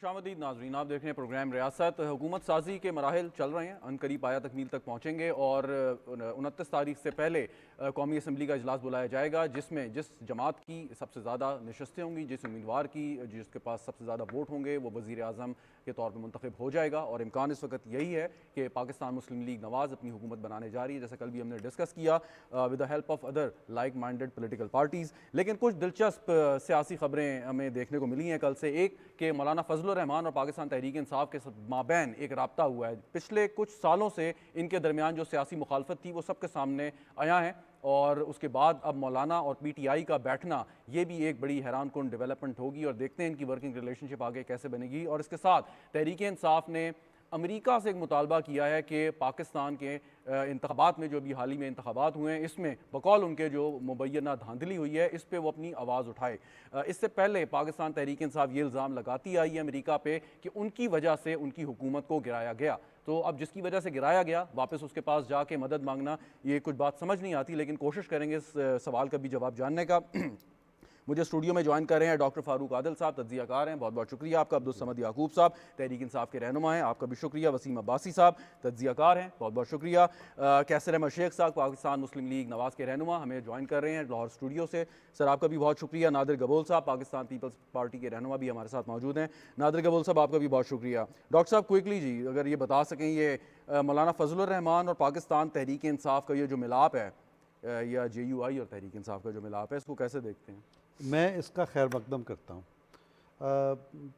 खुशामदीद नाजरीन, आप देख रहे हैं प्रोग्राम रियासत। हुकूमत साजी के मराहल चल रहे हैं, अनकरीब आया तकमील तक पहुँचेंगे और 29 तारीख से पहले कौमी असम्बली का इजलास बुलाया जाएगा, जिसमें जिस जमात की सबसे ज़्यादा नशस्तें होंगी, जिस उम्मीदवार की जिसके पास सबसे ज़्यादा वोट होंगे, वो वज़ीर आज़म के तौर पर मुंतखब हो जाएगा। और इम्कान इस वक्त यही है कि पाकिस्तान मुस्लिम लीग नवाज़ अपनी हुकूमत बनाने जा रही है, जैसा कल भी हमने डिस्कस किया with the help of other like minded political parties. लेकिन कुछ दिलचस्प सियासी खबरें हमें देखने को मिली हैं कल से। एक कि मौलाना फजलुर रहमान और पाकिस्तान तहरीक इंसाफ के माबैन एक रब्ता हुआ है। पिछले कुछ सालों से इनके दरमियान जो सियासी मुखालफत थी वो सबके सामने आया है, और उसके बाद अब मौलाना और PTI का बैठना ये भी एक बड़ी हैरान कुन डेवलपमेंट होगी, और देखते हैं इनकी वर्किंग रिलेशनशिप आगे कैसे बनेगी। और इसके साथ तहरीक इंसाफ ने अमेरिका से एक मुतालबा किया है कि पाकिस्तान के इंतखाबात में जो भी हाल ही में इंतखाबात हुए हैं, इसमें बकौल उनके जो मुबैना धांधली हुई है, इस पर वो अपनी आवाज़ उठाए। इससे पहले पाकिस्तान तहरीक इंसाफ ये इल्ज़ाम लगाती आई है अमेरिका पे कि उनकी वजह से उनकी हुकूमत को गिराया गया। तो अब जिसकी वजह से गिराया गया, वापस उसके पास जाके मदद मांगना, ये कुछ बात समझ नहीं आती, लेकिन कोशिश करेंगे इस सवाल का भी जवाब जानने का। मुझे स्टूडियो में ज्वाइन कर रहे हैं डॉक्टर फारूक आदिल साहब, तज्जियाकार हैं, बहुत बहुत शुक्रिया आपका। अब्दुल समद याकूब साहब तहरीक इंसाफ के रहनुमा हैं, आपका भी शुक्रिया। वसीम अब्बासी साहब तज्जियाकार हैं, बहुत बहुत शुक्रिया। कैसर अहमद शेख साहब पाकिस्तान मुस्लिम लीग नवाज़ के रहनुमा हमें ज्वाइन कर रहे हैं लाहौर स्टूडियो से, सर आपका भी बहुत शुक्रिया। नादिर गबोल साहब पाकिस्तान पीपल्स पार्टी के रहनुमा भी हमारे साथ मौजूद हैं। नादिर गबोल साहब आपका भी बहुत शुक्रिया। डॉक्टर साहब क्विकली जी अगर ये बता सकें, ये मौलाना फजलुर रहमान और पाकिस्तान तहरीक इंसाफ का ये जो मिलाप है, या JUI और तहरीक इंसाफ का जो मिलाप है, इसको कैसे देखते हैं? मैं इसका खैर मकदम करता हूँ।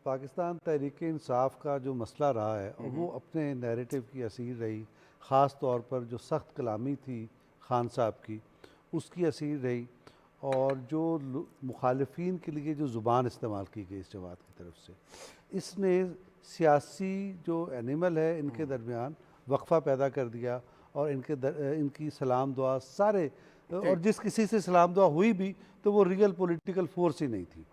पाकिस्तान तहरीक इंसाफ का जो मसला रहा है वो अपने नैरेटिव की असीर रही, ख़ास तौर पर जो सख्त कलामी थी खान साहब की उसकी असीर रही, और जो मुखालिफिन के लिए जो ज़ुबान इस्तेमाल की गई इस जमात की तरफ से, इसने सियासी जो एनिमल है इनके दरमियान वक्फ़ा पैदा कर दिया, और इनकी सलाम दुआ सारे, और जिस किसी से सलाम दुआ हुई भी तो वो रियल पॉलिटिकल फोर्स ही नहीं थी।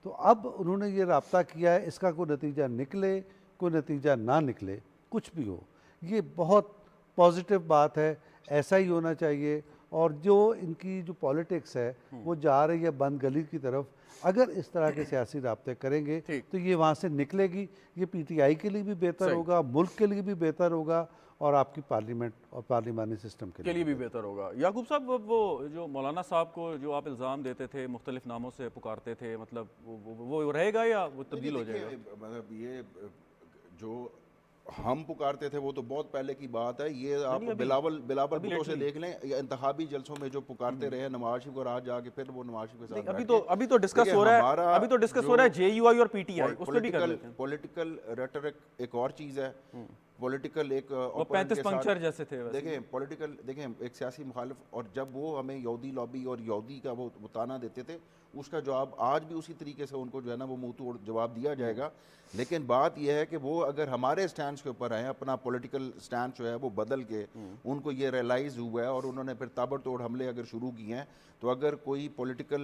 तो अब उन्होंने ये रब्ता किया है, इसका कोई नतीजा निकले कोई नतीजा ना निकले, कुछ भी हो, ये बहुत पॉजिटिव बात है, ऐसा ही होना चाहिए। और जो इनकी जो पॉलिटिक्स है वो जा रही है बंद गली की तरफ, अगर इस तरह के सियासी राब्ते करेंगे तो ये वहाँ से निकलेगी। ये PTI के लिए भी बेहतर होगा, मुल्क के लिए भी बेहतर होगा, और आपकी पार्लियामेंट और पार्लिमानी सिस्टम के लिए भी बेहतर होगा। याकूब साहब, वो जो मौलाना साहब को जो आप इल्ज़ाम देते थे, मुख्तलिफ नामों से पुकारते थे, मतलब वो रहेगा या वो तब्दील हो जाएगा? मतलब ये जो हम पुकारते थे वो तो बहुत पहले की बात है। ये आप बिलावल भुट्टो से देख लें, या इंतखाबी जलसों में जो पुकारते रहे नवाज शरीफ को, रात जाके फिर वो नवाज शरीफ के साथ अभी तो डिस्कस हो रहा है JUI और PTI, उसको भी कर लेते हैं। पॉलिटिकल रेटरिक एक और चीज़ है, पॉलिटिकल एक 35 पंक्चर जैसे थे। देखें पॉलिटिकल, देखें एक सियासी मुखालिफ, और जब वो हमें यहूदी लॉबी और यहूदी का वो ताना देते थे, उसका जवाब आज भी उसी तरीके से उनको जो है ना वो मुंह तोड़ जवाब दिया जाएगा। लेकिन बात यह है कि वो अगर हमारे स्टैंड के ऊपर आए, अपना पॉलिटिकल स्टैंड जो है वो बदल के, उनको ये रियलाइज़ हुआ है और उन्होंने फिर ताबड़तोड़ हमले अगर शुरू किए हैं, तो अगर कोई पॉलिटिकल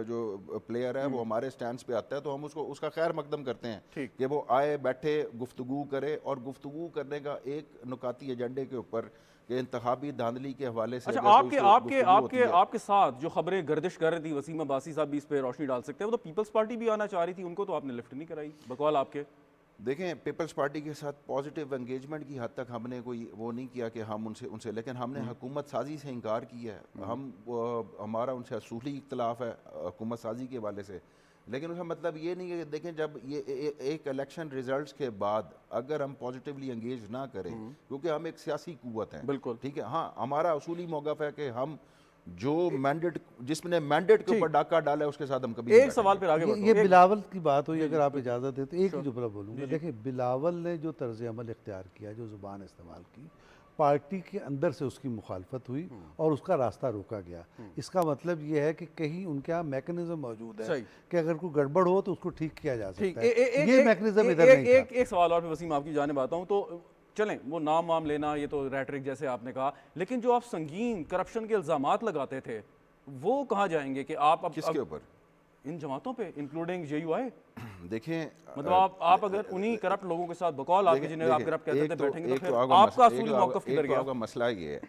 जो प्लेयर है वो हमारे स्टैंड पे आता है तो हम उसका खैर मकदम करते हैं कि वो आए, बैठे, गुफ्तगू करे, और गुफ्तगू करने का एक नुकाती एजेंडे के ऊपर कि इंतखाबी धांधली के हवाले से। अच्छा, आपके साथ जो खबरें गर्दिश कर रही थी, वसीम अब्बासी साहब भी इस पर रोशनी डाल सकते हैं, वो तो पीपल्स पार्टी भी आना चाह रही थी, उनको तो आपने लिफ्ट नहीं कराई बकौल आपके। देखें पीपल्स पार्टी के साथ पॉजिटिव एंगेजमेंट की हद तक हमने कोई वो नहीं किया कि हम उनसे लेकिन हमने हुकूमत साजी से इनकार किया है। हमारा उनसे असूली इख्तलाफ है हुकूमत साजी के हवाले से, लेकिन उसका मतलब ये नहीं है कि देखें जब ये एक इलेक्शन रिजल्ट्स के बाद अगर हम पॉजिटिवली एंगेज ना करें, क्योंकि हम एक सियासी कुव्वत हैं, बिल्कुल ठीक है, हाँ हमारा असूली मौक़िफ़ है कि हम जो मैंडेट, जिसने मैंडेट के ऊपर डाका डाला है उसके साथ हम कभी एक सवाल पर आगे ये बिलावल की बात हुई, अगर आप इजाज़त दें तो एक ही जुमला बोलूँगा। देखिए बिलावल ने जो तर्ज अमल इख्तियार किया, जो ज़ुबान इस्तेमाल की, पार्टी के अंदर से उसकी मुखालफत हुई और उसका रास्ता रोका गया। इसका मतलब ये है कि कहीं उनके यहाँ मैकेनिज्म मौजूद है कि अगर कोई गड़बड़ हो तो उसको ठीक किया जा सकता है। ये मैकेनिज्म इधर नहीं था। एक सवाल और वसीम आपकी जानिब आता हूँ, तो चलें वो नाम वाम लेना, ये तो रेटरिक जैसे आपने कहा, लेकिन जो आप संगीन करप्शन के इल्जामात लगाते थे वो कहाँ जाएंगे? कि आप अब किसके ऊपर? इन जमातों पे, इंक्लूडिंग JUI। देखें मतलब आप अगर उन्हीं करप्ट लोगों के साथ बकौल आपके, जिन्हें आप करप्ट कहते थे, बैठेंगे तो फिर आपका असूली मौक़िफ़ किधर गया? आपका मसला ये है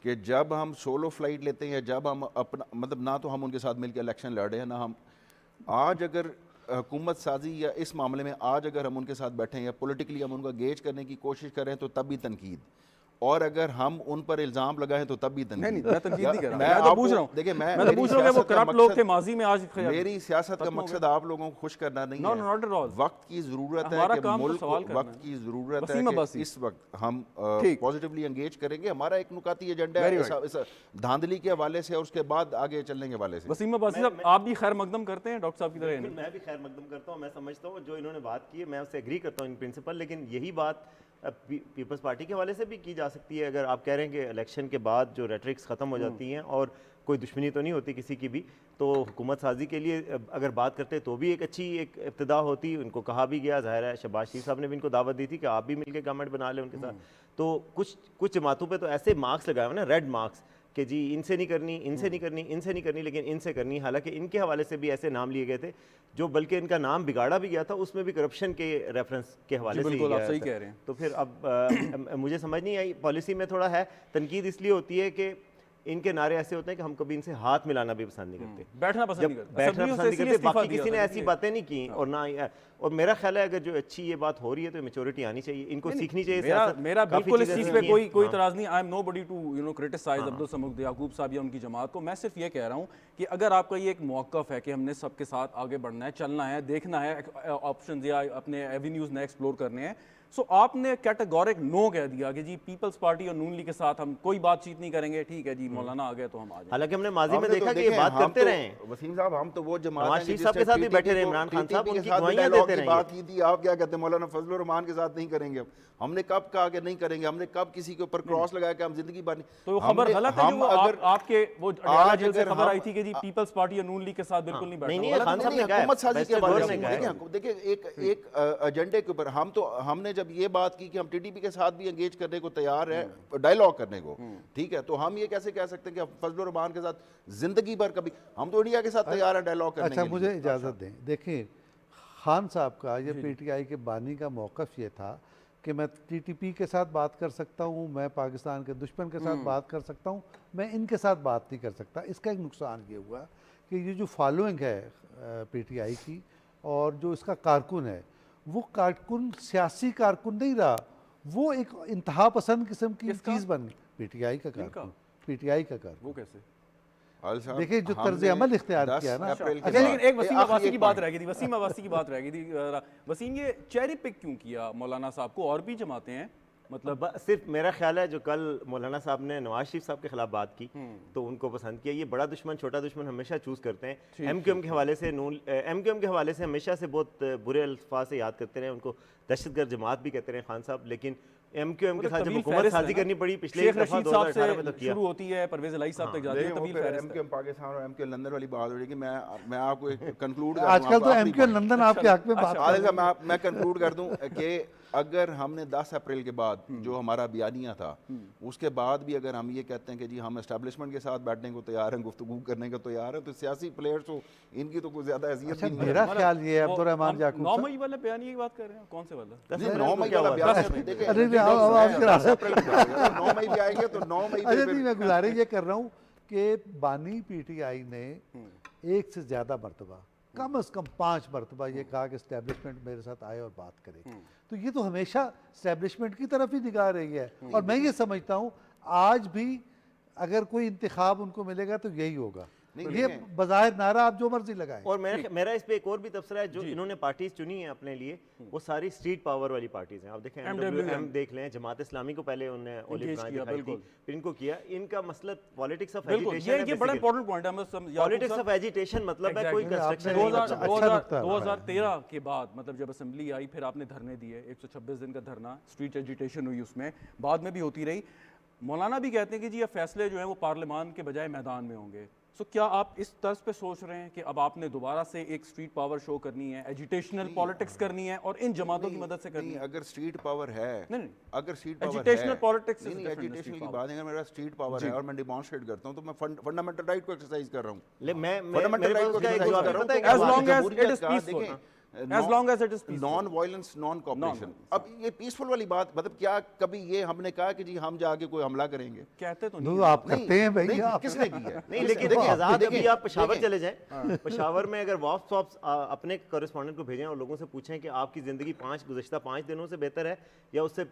कि जब हम सोलो फ्लाइट लेते हैं, जब हम अपना मतलब ना तो हम उनके साथ मिलकर इलेक्शन लड़े हैं, ना हम आज अगर हुकूमत साजी या इस मामले में आज अगर हम उनके साथ बैठे या पॉलिटिकली हम उनको गेज करने की कोशिश करें तो तब भी तनकीद, और अगर हम उन पर इल्जाम लगाएं तो तब भी तनकीद। नहीं मैं तनकीद नहीं कर रहा, मैं मैं तो आपको- पूछ रहा हूं, देखिए मैं तो पूछ रहा हूं कि वो करप्ट लोग थे माजी में, आज मेरी सियासत का मकसद आप लोगों को खुश करना नहीं No, है। no, not at all. वक्त की जरूरत है हमारा कि काम तो मुल्क सवाल को करना वक्त है। की जरूरत है वसीम कि अब्बासी। इस वक्त हम ठीक। पॉजिटिवली एंगेज करेंगे। हमारा एक नुकाती एजेंडा Very है इस धांधली के हवाले से और उसके बाद आगे चलने के हवाले से। वसीम अब्बासी साहब, आप भी खैर मकदम करते हैं डॉक्टर साहब की तरह? मैं भी खैर मकदम करता हूँ। मैं समझता हूँ जो इन्होंने बात की है मैं उससे एग्री करता हूँ इन प्रिंसिपल, लेकिन यही बात पीपल्स पार्टी के हवाले से भी की जा सकती है। अगर आप कह रहे हैं कि इलेक्शन के बाद जो रेटरिक्स ख़त्म हो जाती हैं और कोई दुश्मनी तो नहीं होती किसी की भी, तो हुकूमत साजी के लिए अगर बात करते तो भी एक अच्छी एक इब्तिदा होती। उनको कहा भी गया, ज़ाहिर है शहबाज शरीफ साहब ने भी इनको दावत दी थी कि आप भी मिलकर गवर्नमेंट बना लें उनके साथ। तो कुछ जमातों पे तो ऐसे मार्क्स लगाए हुए ना, रेड मार्क्स, कि जी इनसे नहीं करनी, इनसे नहीं करनी, इनसे नहीं करनी, लेकिन इनसे करनी। हालांकि इनके हवाले से भी ऐसे नाम लिए गए थे जो बल्कि इनका नाम बिगाड़ा भी गया था, उसमें भी करप्शन के रेफरेंस के हवाले से बिल्कुल, ही आप गया सही था। कह रहे हैं। तो फिर अब मुझे समझ नहीं आई, पॉलिसी में थोड़ा है तनकीद इसलिए होती है कि इनके नारे ऐसे होते हैं कि हम कभी इनसे हाथ मिलाना भी पसंद नहीं करते, बैठना पसंद जब नहीं करते, बैठना असम्बलियों पसंद से नहीं इसलिए करते, इस्तीफा बाकी दिया किसी ने था, ऐसी इसलिए। बातें नहीं की। और मेरा ख्याल है अगर जो अच्छी ये बात हो रही है तो मेच्योरिटी आनी चाहिए, इनको सीखनी चाहिए। सियासत मेरा काफ़ी बिल्कुल इस चीज़ें चीज़ सीखी पे हैं। कोई हाँ। इतराज़ नहीं। I am nobody to criticise Abdul Samad Yakub साहब या उनकी जमात को। मैं सिर्फ ये कह रहा हूँ कि अगर आपका ये एक मौक़िफ़ है कि हमने सबके साथ आगे बढ़ना है, चलना है, देखना है, ऑप्शन या अपने एवेन्यूज़ नए एक्सप्लोर करने हैं, सो आपने कैटेगोरिक नो कह दिया कि जी पीपल्स पार्टी और नून लीग के साथ हम कोई बातचीत नहीं करेंगे, ठीक है जी मौलाना आ गए तो हम आ जाएंगे। हालांकि हमने माजी में हमने तो देखा कि ये देखें, बात हम करते तो- रहे हैं। वसीम साहब, हम तो वो जमात नवाज हैं शरीफ कि साहब के जिसने साथ भी बैठे रहे, PTP इमरान खान साहब, PTP के उनकी साथ भी गवाहियां डायलॉग देते की रहे बात की थी। आप क्या कहते हैं, मौलाना फजलुर रहमान के साथ नहीं करेंगे। हमने कब कहा कि नहीं करेंगे? हमने कब किसी के ऊपर क्रॉस लगाया कि हम जिंदगी भर नहीं? तो वो खबर गलत है जो वो आपके वो अडयाला जेल से अगर खबर हम- आई थी कि जी पीपल्स पार्टी और नून लीग के साथ बिल्कुल नहीं नहीं, बैठना। नहीं, खान साहब ने कहा है, हुकूमत साजी के बैरिस्टर हवाले गौर से ने कहा है। देखिए एक एजेंडे के ऊपर हम तो हमने जब ये बात की कि हम टीडीपी के साथ भी एंगेज करने को तैयार है, डायलॉग करने को, ठीक है, तो हम ये कैसे कह सकते हैं कि फजलुर रहमान के साथ जिंदगी भर कभी? हम तो इंडिया के साथ तैयार है डायलॉग करने अच्छा के मुझे लिए। इजाज़त दें। देखिए, खान साहब का ये पीटीआई के बानी का मौक़िफ़ ये था कि मैं टीटीपी के साथ बात कर सकता हूँ, मैं पाकिस्तान के दुश्मन के साथ बात कर सकता हूँ, मैं इनके साथ बात नहीं कर सकता। इसका एक नुकसान ये हुआ कि ये जो फॉलोइंग है पीटीआई की और जो इसका कारकुन है, वो कारकुन सियासी कारकुन नहीं रहा, वो एक इंतहा पसंद किस्म की किसका? चीज़ बन गई। पीटीआई का कारकुन, पीटीआई का कारकुन। वो कैसे? आल साहब, देखिए, जो हमने तर्ज अमल इख्तियार 10 किया ना। अप्रैल के अच्छा, लेकिन बाद- एक वसीम आखिरी अब्बासी एक की बात point। रह गई थी, वसीम अब्बासी की बात रह गई थी। वसीम, ये चेरी पिक क्यों किया मौलाना साहब को? और भी जमाते हैं, मतलब सिर्फ मेरा ख्याल है जो कल मौलाना साहब ने नवाज शरीफ साहब के खिलाफ बात की तो उनको पसंद किया। ये बड़ा दुश्मन छोटा दुश्मन हमेशा चूज करते हैं। एमक्यूएम के हवाले से एमक्यूएम के हवाले से हमेशा से बहुत बुरे अल्फाज से याद करते रहे उनको, दहशतगर्द जमात भी कहते रहे खान साहब। लेकिन एमक्यूएम के साथ जब तवील हुकूमत फहरिस्त साजी है ना? करनी पड़ी पिछले शेख एक दफा रशीद साहब 2018 में तो से किया। शुरू होती है, परवेज इलाही साहब तक जाती है, देखिए, तवील वो फिर फहरिस्त है। एमक्यूएम पाकिस्तान और एमक्यूएम लंदन वाली बात हो रही है कि मैं आपको कंक्लूड आजकल तो एमक्यू लंदन आपके हक में बात कर रहे हैं। मैं कंक्लूड कर दूं कि अगर हमने 10 अप्रैल के बाद जो हमारा बयानिया था, उसके बाद भी अगर हम ये कहते हैं कि जी हम एस्टेब्लिशमेंट के साथ बैठने को तैयार हैं, गुफ्तगू करने को तैयार हैं, तो सियासी प्लेयर्स तो इनकी तो कोई ज्यादा हैसियत अच्छा, भी नहीं है। मेरा मतलब ख्याल ये है, वो अब्दुर्रहमान हम याकूब 9 साहब- मई वाला बयान की बात कर रहे हैं? कौन से वाला? नहीं, 9 मई क्या वाला हुआ? बयान 10 है। देखिए, अरे, देखिए, आप 10 अप्रैल को आएगा, 9 मई भी आएंगे तो 9 मई अच्छा पे नहीं, मैं गुजारिश ये कर रहा हूँ कि बानी पीटीआई ने एक से ज़्यादा मरतबा, कम से कम 5 मरतबा ये कहा कि इस्टेब्लिशमेंट मेरे साथ आए और बात करे। तो ये तो हमेशा इस्टेब्लिशमेंट की तरफ ही निगाह रही है। और मैं ये समझता हूँ आज भी अगर कोई इंतखाब उनको मिलेगा तो यही होगा। नहीं, ये देखें। बज़ाहिर नारा आप जो मर्जी लगाएं। और मेरा इस पे एक और भी तबसरा है, जो इन्होंने पार्टीज चुनी है अपने लिए वो सारी स्ट्रीट पावर वाली पार्टीज हैं। आप देखें एमडब्ल्यूएम देख लें, जमात इस्लामी को पहले उन्होंने ओलिव Engage ब्रांच किया, दिखाई थी, बिल्कुल। फिर इनको किया। इनका मतलब पॉलिटिक्स ऑफ बिल्कुल, एजिटेशन ये बड़ा इंपॉर्टेंट पॉइंट है। पॉलिटिक्स ऑफ एजिटेशन मतलब है कोई Exactly. कंस्ट्रक्शन आपने नहीं बहुत मतलब। अच्छा नुकता है। 2013 के बाद, मतलब जब असेंबली आई, फिर आपने धरने दिए, 126 दिन का धरना, स्ट्रीट एजिटेशन हुई, उसमें बाद में भी होती रही। मौलाना भी कहते हैं कि जी ये फैसले जो हैं वो पार्लियामान के बजाय मैदान में होंगे। सो क्या आप इस तर्ज पे सोच रहे हैं कि अब आपने दोबारा से एक स्ट्रीट पावर शो करनी है, एजिटेशनल पॉलिटिक्स करनी है और इन जमातों की मदद से करनी नहीं, है? अगर स्ट्रीट पावर है, नहीं, अगर स्ट्रीट पावर Agitational है, politics is नहीं, different than एजिटेशनल street की power. बात है। अगर मेरा स्ट्रीट पावर है और मैं डिमॉन्स्ट्रेट करता हूँ तो मैं फंडामेंटल राइट को एक्सरसाइज कर रहा हूँ। मैं फंडामेंटल मेरे राइट पास को उसका एक एक्सरसाइज जवाब कर रहा हूँ। पता है As क्या? long as it जमहूरियत is का, peaceful, देखें, as long as it is peaceful. Non violence non cooperation. अब ये पीसफुल वाली बात, मतलब क्या कभी ये हमने कहा कि जी हम जाके कोई हमला करेंगे? कहते तो तो नहीं आप करते हैं नहीं, भैया, किसने की है? नहीं, लेकिन देखिए, आजाद देखिए, अभी आप पेशावर देखिए। चले जाएं, पेशावर में अगर वॉप्स अपने कॉरेस्पॉन्डेंट को भेजें और लोगों से पूछें कि आपकी ज़िंदगी गुज़श्ता 5 दिनों से बेहतर है या उससे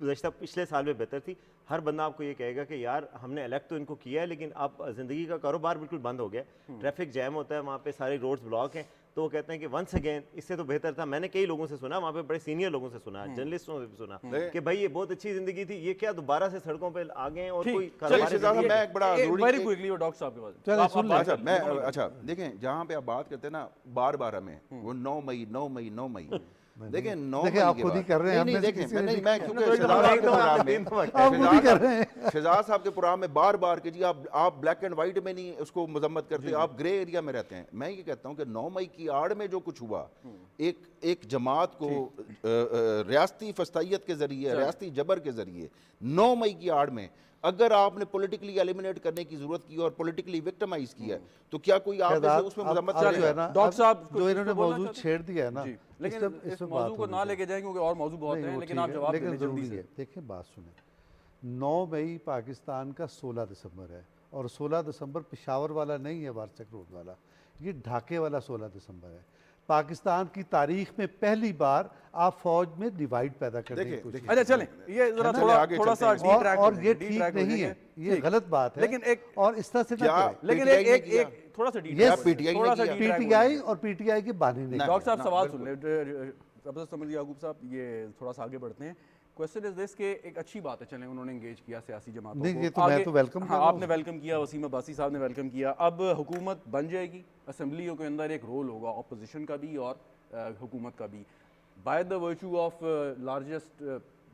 गुज़श्ता पिछले साल में बेहतर थी, हर बंदा आपको ये कहेगा कि यार हमने इलेक्ट तो इनको किया है लेकिन अब ज़िंदगी का कारोबार बिल्कुल बंद हो गया, ट्रैफिक जैम होता है वहाँ पे, सारे रोड्स ब्लॉक हैं। तो वो कहते हैं कि वंस अगेन इससे तो बेहतर था। मैंने कई लोगों से सुना, वहाँ पे बड़े सीनियर लोगों से सुना, जर्नलिस्टों से भी सुना कि भाई ये बहुत अच्छी ज़िंदगी थी, ये क्या दोबारा से सड़कों पे आ गए हैं और ठीक। कोई चलिए, कारोबारी शहजाद साहब, ज़िंदगी- मैं एक बड़ा वेरी क्विकली वो डॉक्टर साहब के पास चलिए, सुन लें। अच्छा मैं अच्छा देखें, जहाँ पे आप बात करते हैं ना बार बार हमें वो 9 मई 9 मई 9 मई, देखें 9 मई देखिए, आप के खुद ही बाद- कर रहे हैं, नहीं, हमने देखें किसी मैं ने नहीं, मैं क्योंकि तो एक शहजाद दफा साहब एक के दफा प्रोग्राम आपने में तीन दफा आप खुद ही कर रहे हैं। शहजाद साहब के प्रोग्राम में बार बार कि जी आप ब्लैक एंड वाइट में नहीं उसको मजम्मत करते, आप ग्रे एरिया में रहते हैं। मैं ये कहता हूँ कि 9 मई की आड़ में जो कुछ हुआ, एक जमात को रियासती फस्तायत के जरिए, रियासती जबर के जरिए 9 मई की आड़ में अगर आपने पॉलिटिकली एलिमिनेट करने की जरूरत की और पॉलिटिकली विक्टिमाइज किया, तो क्या कोई आप में से शहजाद, उसमें अब- मजम्मत अब जो है करेगा? ना, डॉक्टर अब साहब कुछ जो इस इन्होंने पे बोलना मौजूद चाहते छेड़ दिया है ना, जी, इस लेकिन सब- इस सब मौजू बात को होनी ना चाहिए। लेके जाएं क्योंकि और मौजू बहुत नहीं, हैं, वो लेकिन ठीक आप है, जवाब लेकिन दें जल्दी ज़रूरी से। है। देखिए, बात सुने, 9 मई पाकिस्तान का 16 दिसंबर है और 16 दिसंबर पेशावर वाला नहीं है, वारचक रोड वाला, ये ढाके वाला 16 दिसंबर है। पाकिस्तान की तारीख में पहली बार आप फौज में डिवाइड पैदा करने की देखिए, कोशिश अच्छा चलें, ये जरा चलिए, थोड़ा आगे थोड़ा चलते सा हैं। डी ट्रैक और ये डी ठीक ट्रैक हो नहीं है, जाएंगे। ये ठीक। गलत बात है, लेकिन एक और इस तरह से ना क्या करें। लेकिन PTI ने एक किया? एक थोड़ा सा डी Yes, ट्रैक PTI ने थोड़ा सा किया। डी ट्रैक हो पीटीआई जाएंगे। और पीटीआई के बानी नहीं। डॉक्टर साहब ना, सवाल बिल्कुल। सुन ले, जबरदस्त समझ याकूब साहब, ये थोड़ा सा आगे बढ़ते हैं। क्वेश्चन इज दिस के एक अच्छी बात है, चलें उन्होंने एंगेज किया सियासी जमातों नहीं, को, ये तो मैं आगे- तो वेलकम कर हाँ, रहा हूँ। आपने वेलकम किया, वसीम अब्बासी साहब ने वेलकम किया। अब हुकूमत बन जाएगी, असम्बलियों के अंदर एक रोल होगा अपोजिशन का भी और हुकूमत का भी, by the virtue of largest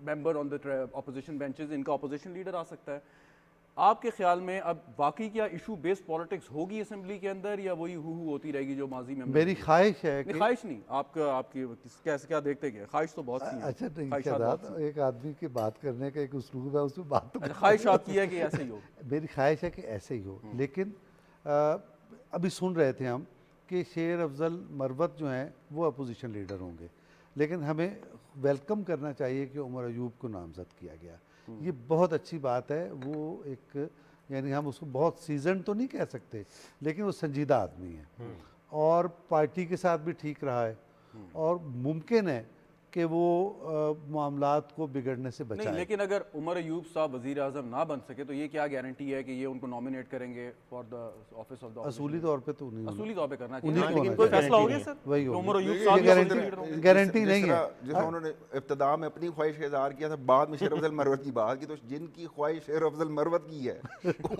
member on the opposition benches इनका अपोजिशन लीडर आ सकता है। आपके ख्याल में अब वाकई क्या इशू बेस्ड पॉलिटिक्स होगी असेंबली के अंदर, या वही हु होती रहेगी जो माजी में मेरी ख्वाहिश है कि ख्वाहिश नहीं, आपका आपकी कैसे क्या देखते हैं? ख्वाहिश तो बहुत सी है। अच्छा नहीं, ख्वाहिशात बहुत शहजाद, सी हैं। एक आदमी की बात करने का एक उस्लूब है, उसमें बात तो अच्छा, ख्वाहिश आपकी है कि ऐसे ही हो? मेरी ख्वाहिश है कि ऐसे ही हो, लेकिन अभी सुन रहे थे हम कि शेर अफजल मरवत जो हैं वो अपोजिशन लीडर होंगे, लेकिन हमें वेलकम करना चाहिए कि उमर अयूब को नामजद किया गया। ये बहुत अच्छी बात है। वो एक, यानी हम उसको बहुत सीजन तो नहीं कह सकते, लेकिन वो संजीदा आदमी है और पार्टी के साथ भी ठीक रहा है और मुमकिन है कि वो मामलात को बिगड़ने से नहीं, बचाए। लेकिन अगर उमर अयूब साहब वजीर आजम ना बन सके तो ये क्या गारंटी है कि ये उनको नॉमिनेट करेंगे for the office of the असूली तौर पे तो नहीं होना। असूली तौर पे करना उन्हीं चाहिए, को लेकिन होना कोई चाहिए। फैसला हो गया गारंटी सर वही कि होगा। उमर अयूब ये साहब गारंटी- ही लीडर होंगे? गारंटी नहीं है। जिस उन्होंने इब्तिदा में अपनी ख्वाहिश का इजहार किया था, बाद में शेर अफजल मरवत की बात की, तो जिनकी ख्वाहिश शेर अफजल मरवत की है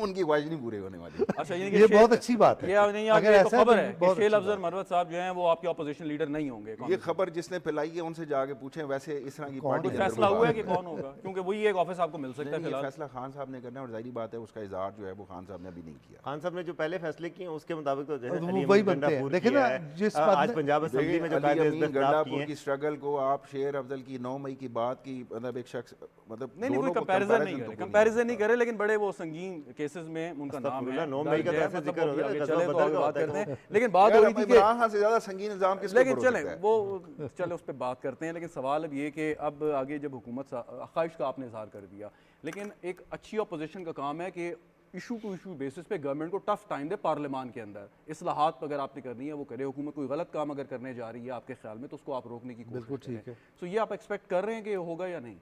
उनकी ख्वाहिश नहीं पूरी होने वाली। अच्छा, ये बहुत अच्छी बात है। ये नहीं, अगर ये तो ऐसा है खबर तो है कि बहुत शेर अच्छी अफजल बात मरवत साहब जो हैं वो आपके ऑपोजिशन लीडर नहीं होंगे। ये खबर जिसने फैलाई है उनसे जाके पूछें, वैसे इस तरह की पार्टी कोई के अंदर फैसला कोई हुआ है बात कि नहीं। कौन होगा? क्योंकि वही एक ऑफिस आपको मिल सकता है नहीं, ये फिलहाल। फैसला खान साहब ने करना है और जाहिर बात है उसका इजहार जो है वो खान साहब ने अभी नहीं किया। खान साहब ने जो पहले फैसले किए हैं उसके मुताबिक तो जैसे वो अली वही अमीन बनते हैं। गंडापुर देखिए किया ना, है, जिस आज बात पंजाब असेंबली में जो अली कायदे अमीन इख्तिलाफ किए गंडापुर हैं, की स्ट्रगल को आप शेर अफजल की 9 मई की बात की, मतलब एक शख्स, मतलब नहीं, कोई दोनों को कंपैरिजन नहीं तो करे, कोई कंपैरिजन नहीं करे, लेकिन बड़े वो संगीन केसेस में उनका नाम है। अस्तगफुरुल्लाह, 9 मई का तो दर्ज है, ऐसे मतलब जिक्र वो हो भी रहा है, आगे गज़वा चले तो बदर आगे का बात होता है करते कि हैं। लेकिन बात हो यार, रही थी कि इमरान खान से ज्यादा संगीन इल्जाम किसके लेकिन ऊपर हो चलें सकता है? वो चले उस पर बात करते हैं। लेकिन सवाल अब ये कि अब आगे जब हुकूमत ख्वाहिश का आपने इजहार कर दिया, लेकिन एक अच्छी अपोजिशन का काम है कि इशू टू इशू बेसिस पे गवर्नमेंट को टफ टाइम दे पार्लियामान के अंदर। इस्लाहात अगर आपने करनी है वो करे, हुकूमत कोई गलत काम अगर करने जा रही है आपके ख्याल में तो उसको आप रोकने की बिल्कुल कोशिश ठीक करें। है। सो ये आप एक्सपेक्ट कर रहे हैं कि होगा या नहीं?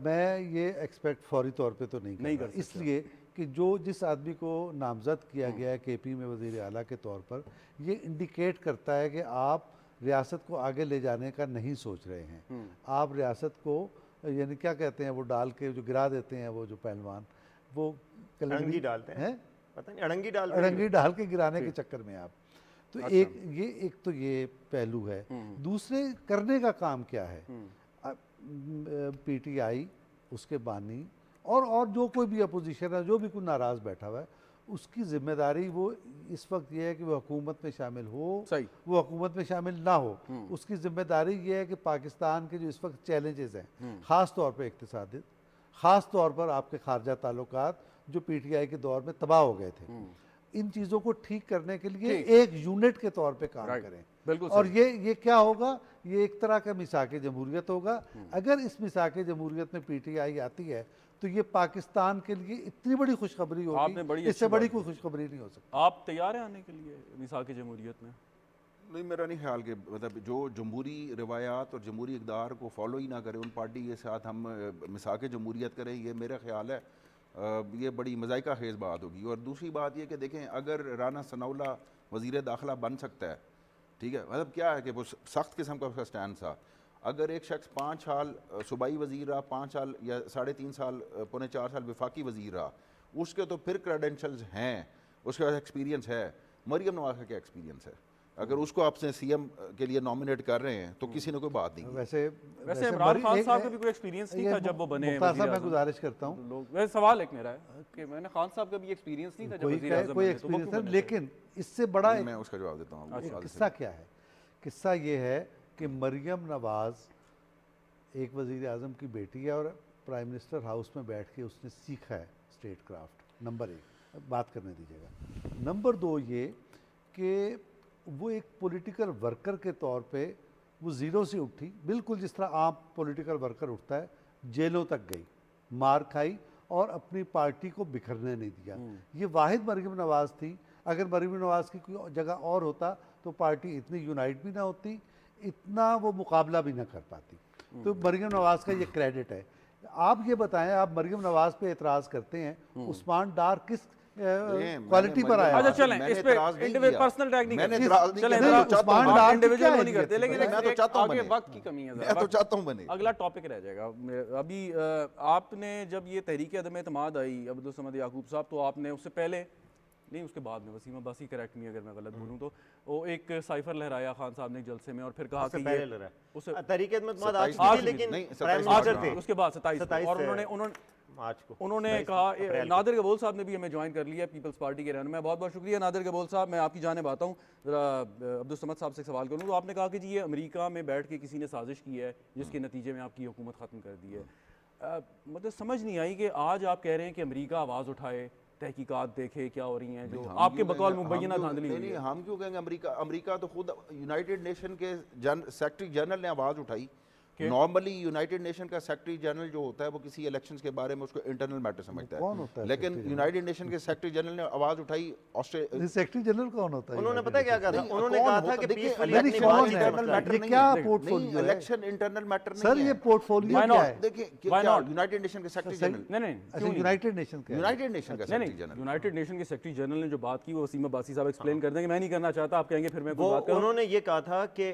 मैं ये एक्सपेक्ट फौरी तौर पे तो नहीं नहीं कर कर रहा, इसलिए कि जिस आदमी को नामजद किया गया है केपी में वज़ीर आला के तौर पर, ये इंडिकेट करता है कि आप रियासत को आगे ले जाने का नहीं सोच रहे हैं। आप रियासत को, यानी क्या कहते हैं वो डाल के जो गिरा देते हैं, वो जो पहलवान वो अड़ंगी डालते हैं, पता नहीं अड़ंगी डालते हैं। अड़ंगी डाल के गिराने के चक्कर में आप तो एक तो ये पहलू है। दूसरे करने का काम क्या है? पीटीआई, उसके बानी और जो कोई भी अपोजिशन है, जो भी कोई नाराज़ बैठा हुआ है, उसकी जिम्मेदारी वो इस वक्त ये है कि वो हुकूमत में शामिल हो, सही, वो हुकूमत में शामिल ना हो। उसकी जिम्मेदारी ये है कि पाकिस्तान के जो इस वक्त चैलेंजेस हैं, ख़ास तौर पर इक़्तिसादी, ख़ास तौर पर आपके खारजा ताल्लुकात जो पीटीआई के दौर में तबाह हो गए थे, इन चीज़ों को ठीक करने के लिए ठीक। एक यूनिट के तौर पे काम राइट, करें। बिल्कुल और सही। ये क्या होगा, ये एक तरह का मिसाक जमहूरियत होगा। अगर इस मिसाक जमहूरियत में पीटीआई आती है तो ये पाकिस्तान के लिए इतनी बड़ी खुशखबरी आपने बड़ी होगी, इससे अच्छी बड़ी बात कोई की। खुशखबरी नहीं हो सकती। आप तैयार हैं आने के लिए मिसाक जमहूरियत में? नहीं, मेरा नहीं ख्याल कि मतलब जो जमहूरी रवायात और जमहूरी इक़दार को फॉलो ही ना करे उन पार्टी के साथ हम मिसाक जमहूरियत करें, ये मेरा ख्याल है ये बड़ी मज़ाइका खेज़ बात होगी। और दूसरी बात ये कि देखें, अगर राना सनाउल्लाह वज़ीर दाखिला बन सकता है, ठीक है, मतलब क्या है कि वो सख्त किस्म का उसका स्टैंड था। अगर एक शख्स 5 साल सूबाई वज़ीर रहा, 5 साल या 3.5 साल, पौने 4 साल वफाकी वज़ीर रहा, उसके तो फिर क्रेडेंशल्स हैं, उसके पास एक्सपीरियंस है। मरियम नवाज़ का क्या एक्सपीरियंस है? अगर उसको आपसे सीएम के लिए नॉमिनेट कर रहे हैं तो किसी ने कोई बात नहीं की। वैसे इमरान खान साहब का भी कोई एक्सपीरियंस नहीं था जब वो बने मुख्तार साहब, मैं वज़ीर-ए-आज़म। गुजारिश करता हूँ, लोग वैसे सवाल एक मेरा है कि मैंने खान साहब का भी एक्सपीरियंस नहीं था जब वज़ीर-ए-आज़म कोई बने, तो वो एक्सपीरियंस क्यों है, बने थे? लेकिन इससे बड़ा नहीं, मैं उसका जवाब देता हूँ। एक किस्सा क्या है। किस्सा ये है कि मरियम नवाज़ एक वज़ीर आज़म की बेटी है और प्राइम मिनिस्टर हाउस में बैठ के उसने सीखा है स्टेट क्राफ्ट। नंबर 1, बात करने दीजिएगा। नंबर 2 ये कि वो एक पॉलिटिकल वर्कर के तौर पे वो ज़ीरो से उठी, बिल्कुल जिस तरह आम पॉलिटिकल वर्कर उठता है। जेलों तक गई, मार खाई और अपनी पार्टी को बिखरने नहीं दिया। ये वाहिद मरियम नवाज़ थी। अगर मरियम नवाज़ की कोई जगह और होता तो पार्टी इतनी यूनाइट भी ना होती, इतना वो मुकाबला भी ना कर पाती। तो मरियम नवाज़ का ये क्रेडिट है। आप ये बताएं, आप मरियम नवाज़ पे एतराज़ करते हैं, उस्मान डार किस क्वालिटी पर आया? अच्छा चलें, मैंने इस पे एतराज़ नहीं इंडिविजुअल किया। पर्सनल टैग नहीं मैंने करते। एतराज़ नहीं चलें, किया। मैं तो इतना- चाहता हूँ उस्मान डार की इंडिविजुअल क्या वो नहीं करते, हैसियत है? लेकिन मैं तो एक- चाहता हूँ आगे बने। वक्त की कमी है। मैं तो चाहता हूँ बने। अगला टॉपिक रह जाएगा। अभी आपने जब ये तहरीक अदम एतमाद आई अब्दुल समद याकूब साहब, तो आपने उससे पहले नहीं, उसके बाद में वसीम अब्बासी करेक्ट मी अगर मैं गलत बोलूँ तो, वो एक साइफर लहराया खान साहब ने एक जलसे में और फिर कहा उससे कि पहले ये लग रहा है। उससे तहरीक अदम आ 27 चुकी थी, में। लेकिन नहीं, प्राइम 27 मिनिस्टर में। थे उसके बाद 27 और 27 उन्होंने मार्च को। उन्होंने 27 कहा अप्रैल को। नादिर गबोल साहब ने भी हमें ज्वाइन कर लिया पीपल्स पार्टी के रहनुमा। बहुत बहुत शुक्रिया नादिर गबोल साहब। मैं आपकी जानिब आता हूँ, ज़रा अब्दुल समद साहब से एक सवाल करूँ। तो आपने कहा कि जी ये अमेरिका में बैठ के किसी ने साजिश की है जिसके नतीजे में आपकी हुकूमत ख़त्म कर दी है। मतलब समझ नहीं आई कि आज आप कह रहे हैं कि अमेरिका आवाज़ उठाए, तहकीकात देखे क्या हो रही हैं, जो हम आपके क्यों बकौल कहेंगे- मुबैना हम क्यों- धांधली नहीं, हुई नहीं, है। हम क्यों कहेंगे अमेरिका? अमेरिका तो खुद यूनाइटेड नेशन के सेक्रेटरी जनरल ने आवाज़ उठाई। नॉर्मली यूनाइटेड नेशन का सेक्रेटरी जनरल जो होता है वो किसी इलेक्शंस के बारे में उसको इंटरनल मैटर समझता कौन होता है लेकिन secretary यूनाइटेड नेशन के सेक्रेटरी जनरल ने आवाज़ उठाई ऑस्ट्रेलिया। सेक्रेटरी जनरल कौन होता है? उन्होंने पता है क्या कहा था? नहीं, उन्होंने कौन कहा था होता- कि देखिए, पीसफुली इलेक्शन अपनी कौन बातचीत है? का मसला मैटर ये नहीं क्या है। पोर्टफोलियो नहीं, है? इलेक्शन इंटरनल मैटर सर नहीं ये है। पोर्टफोलियो Why क्या not? है? देखिए Why क्या not? यूनाइटेड नेशन के सेक्रेटरी सही- जनरल, नहीं नहीं अच्छा, क्यों नहीं? यूनाइटेड नेशन का है? यूनाइटेड नेशन का नहीं सेक्रेटरी नहीं, जनरल। यूनाइटेड नेशन के सेक्रेटरी जनरल ने जो बात की वो वसीम अब्बासी साहब एक्सप्लेन कर देंगे। मैं नहीं करना चाहता, आप कहेंगे फिर मैं वो कोई बात करूं। उन्होंने ये कहा था कि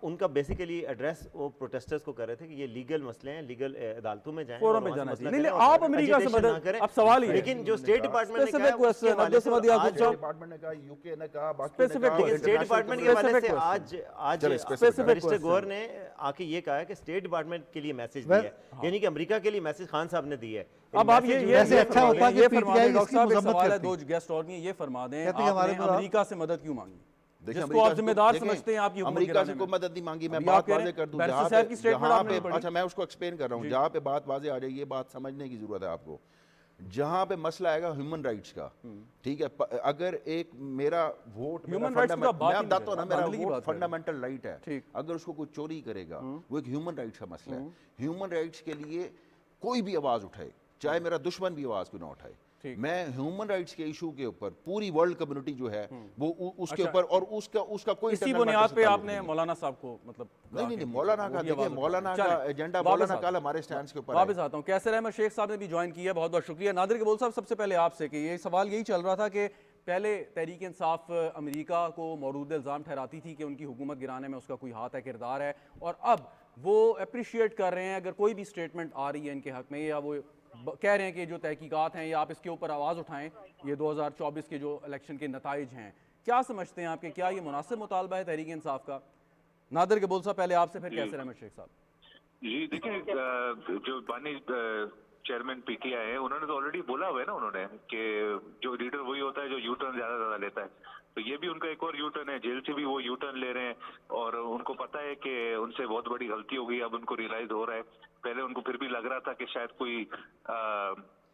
उनका बेसिकली एड्रेस वो प्रोटेस्टर्स को कर रहे थे कि ये लीगल मसले हैं, लीगल अदालतों में जाएं, फोरम और में वहाँ से जाना मसला चाहिए। नहीं करें नहीं, और आप अमेरिका से agitation मदद, ना करें। अब सवाल ही है। लेकिन जो स्टेट डिपार्टमेंट ने Specific कहा question, उसके हवाले अब्दुल से समद याकूब आज साहब। डिपार्टमेंट ने कहा, यूके ने कहा, बाकी Specific ने कहा, question, स्टेट international डिपार्टमेंट के community- हवाले से Specific आज चलिए, आज specific बैरिस्टर question. गौर ने आके ये कहा है कि स्टेट डिपार्टमेंट के लिए मैसेज दिया है, यानी कि अमेरिका के लिए मैसेज खान साहब ने दिया है। अब आप ये वैसे अच्छा फरमा होता दें, कि ये फरमा PTI दें, डॉक्टर इसकी साहब एक मजम्मत सवाल है, करती। दो गेस्ट और नहीं है, ये फरमा दें कहते हैं हमारे आपने पर आप- अमेरिका से मदद क्यों मांगी देखिए, जिसको आप अमेरिका से जिम्मेदार देखें, समझते हैं आपकी हुकूमत अमेरिका गिराने से में। कोई मदद नहीं मांगी। मैं अभी बात आप कह रहे वाजे हैं, कर दूं, बैरिस्टर जहाँ साहब की पे statement जहाँ आपने पे नहीं पढ़ी। अच्छा मैं उसको एक्सप्लेन कर रहा हूँ, जहाँ पे बात वाजे आ जाए, ये बात समझने की जरूरत है आपको। जहाँ पे मसला आएगा ह्यूमन राइट्स का, ठीक है, अगर एक मेरा वोट, Human rights की तो आप बात मैं ही नहीं बताता हूँ ना, कर रहे, मेरा धांधली की वोट बात कर रहे हैं। फंडामेंटल राइट है, ठीक। अगर उसको कोई चोरी करेगा वो एक ह्यूमन राइट्स का मसला है। ह्यूमन राइट्स के लिए कोई भी आवाज उठाए, चाहे मेरा दुश्मन भी आवाज क्यों ना उठाए, ठीक। मैं ह्यूमन राइट्स के इशू के ऊपर पूरी वर्ल्ड कम्युनिटी जो है वो उसके अच्छा। ऊपर, और उसका कोई इसी internal बुनियाद matter से पे ताल्लुक आपने नहीं है। मौलाना साहब को मतलब नहीं नहीं नहीं, कहा मौलाना कि का वो भी देखिए, आवाज़ मौलाना उठाएं। का चलें, एजेंडा, वापस मौलाना आता कल हूं। हमारे स्टैंड के ऊपर वापस है। आता हूँ। कैसर अहमद शेख साहब ने भी ज्वाइन किया, बहुत बहुत शुक्रिया। नादिर कबूल साहब, सबसे पहले आपसे कि ये सवाल यही चल रहा था कि पहले तहरीक इंसाफ अमेरिका को मौरूद इल्ज़ाम ठहराती थी कि उनकी हुकूमत गिराने में उसका कोई हाथ है, किरदार है, और अब वो अप्रिशिएट कर रहे हैं अगर कोई भी स्टेटमेंट आ रही है इनके हक में, या वो कह रहे हैं कि जो तहकीकात हैं या आप इसके ऊपर आवाज़ उठाएं, ये 2024 के जो इलेक्शन के नताइज हैं, क्या समझते हैं आपके, क्या ये मुनासिब मुतालबा है तहरीक इंसाफ का? नादिर कबूल साहब पहले आपसे, फिर कैसर अहमद शेख साहब। जी देखिए, जो बानी चेयरमैन पीटीआई है, उन्होंने तो ऑलरेडी बोला हुआ है ना उन्होंने कि जो लीडर वही होता है जो यू टर्न ज्यादा लेता है, तो ये भी उनका एक और यू टर्न है। जेल से भी वो यू टर्न ले रहे हैं और उनको पता है कि उनसे बहुत बड़ी गलती हो गई, अब उनको रियलाइज हो रहा है। पहले उनको फिर भी लग रहा था कि शायद कोई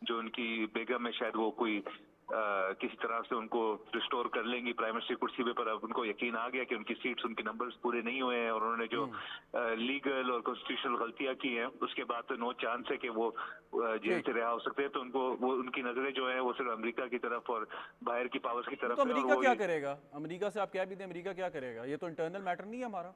जो उनकी बेगम है शायद वो कोई किसी तरह से उनको रिस्टोर कर लेंगी प्राइम मिनिस्टर की कुर्सी पे, पर अब उनको यकीन आ गया कि उनकी सीट्स, उनके नंबर्स पूरे नहीं हुए हैं और उन्होंने जो लीगल और कॉन्स्टिट्यूशनल गलतियां की हैं उसके बाद तो नो चांस है कि वो जेल से रिहा हो सकते हैं। तो उनको वो उनकी नजरें जो है वो सिर्फ अमेरिका की तरफ और बाहर की पावर्स की तरफ तो है। और अमेरिका वो क्या करेगा? अमेरिका से आप क्या भी दें, अमेरिका क्या करेगा? ये तो इंटरनल मैटर नहीं है हमारा।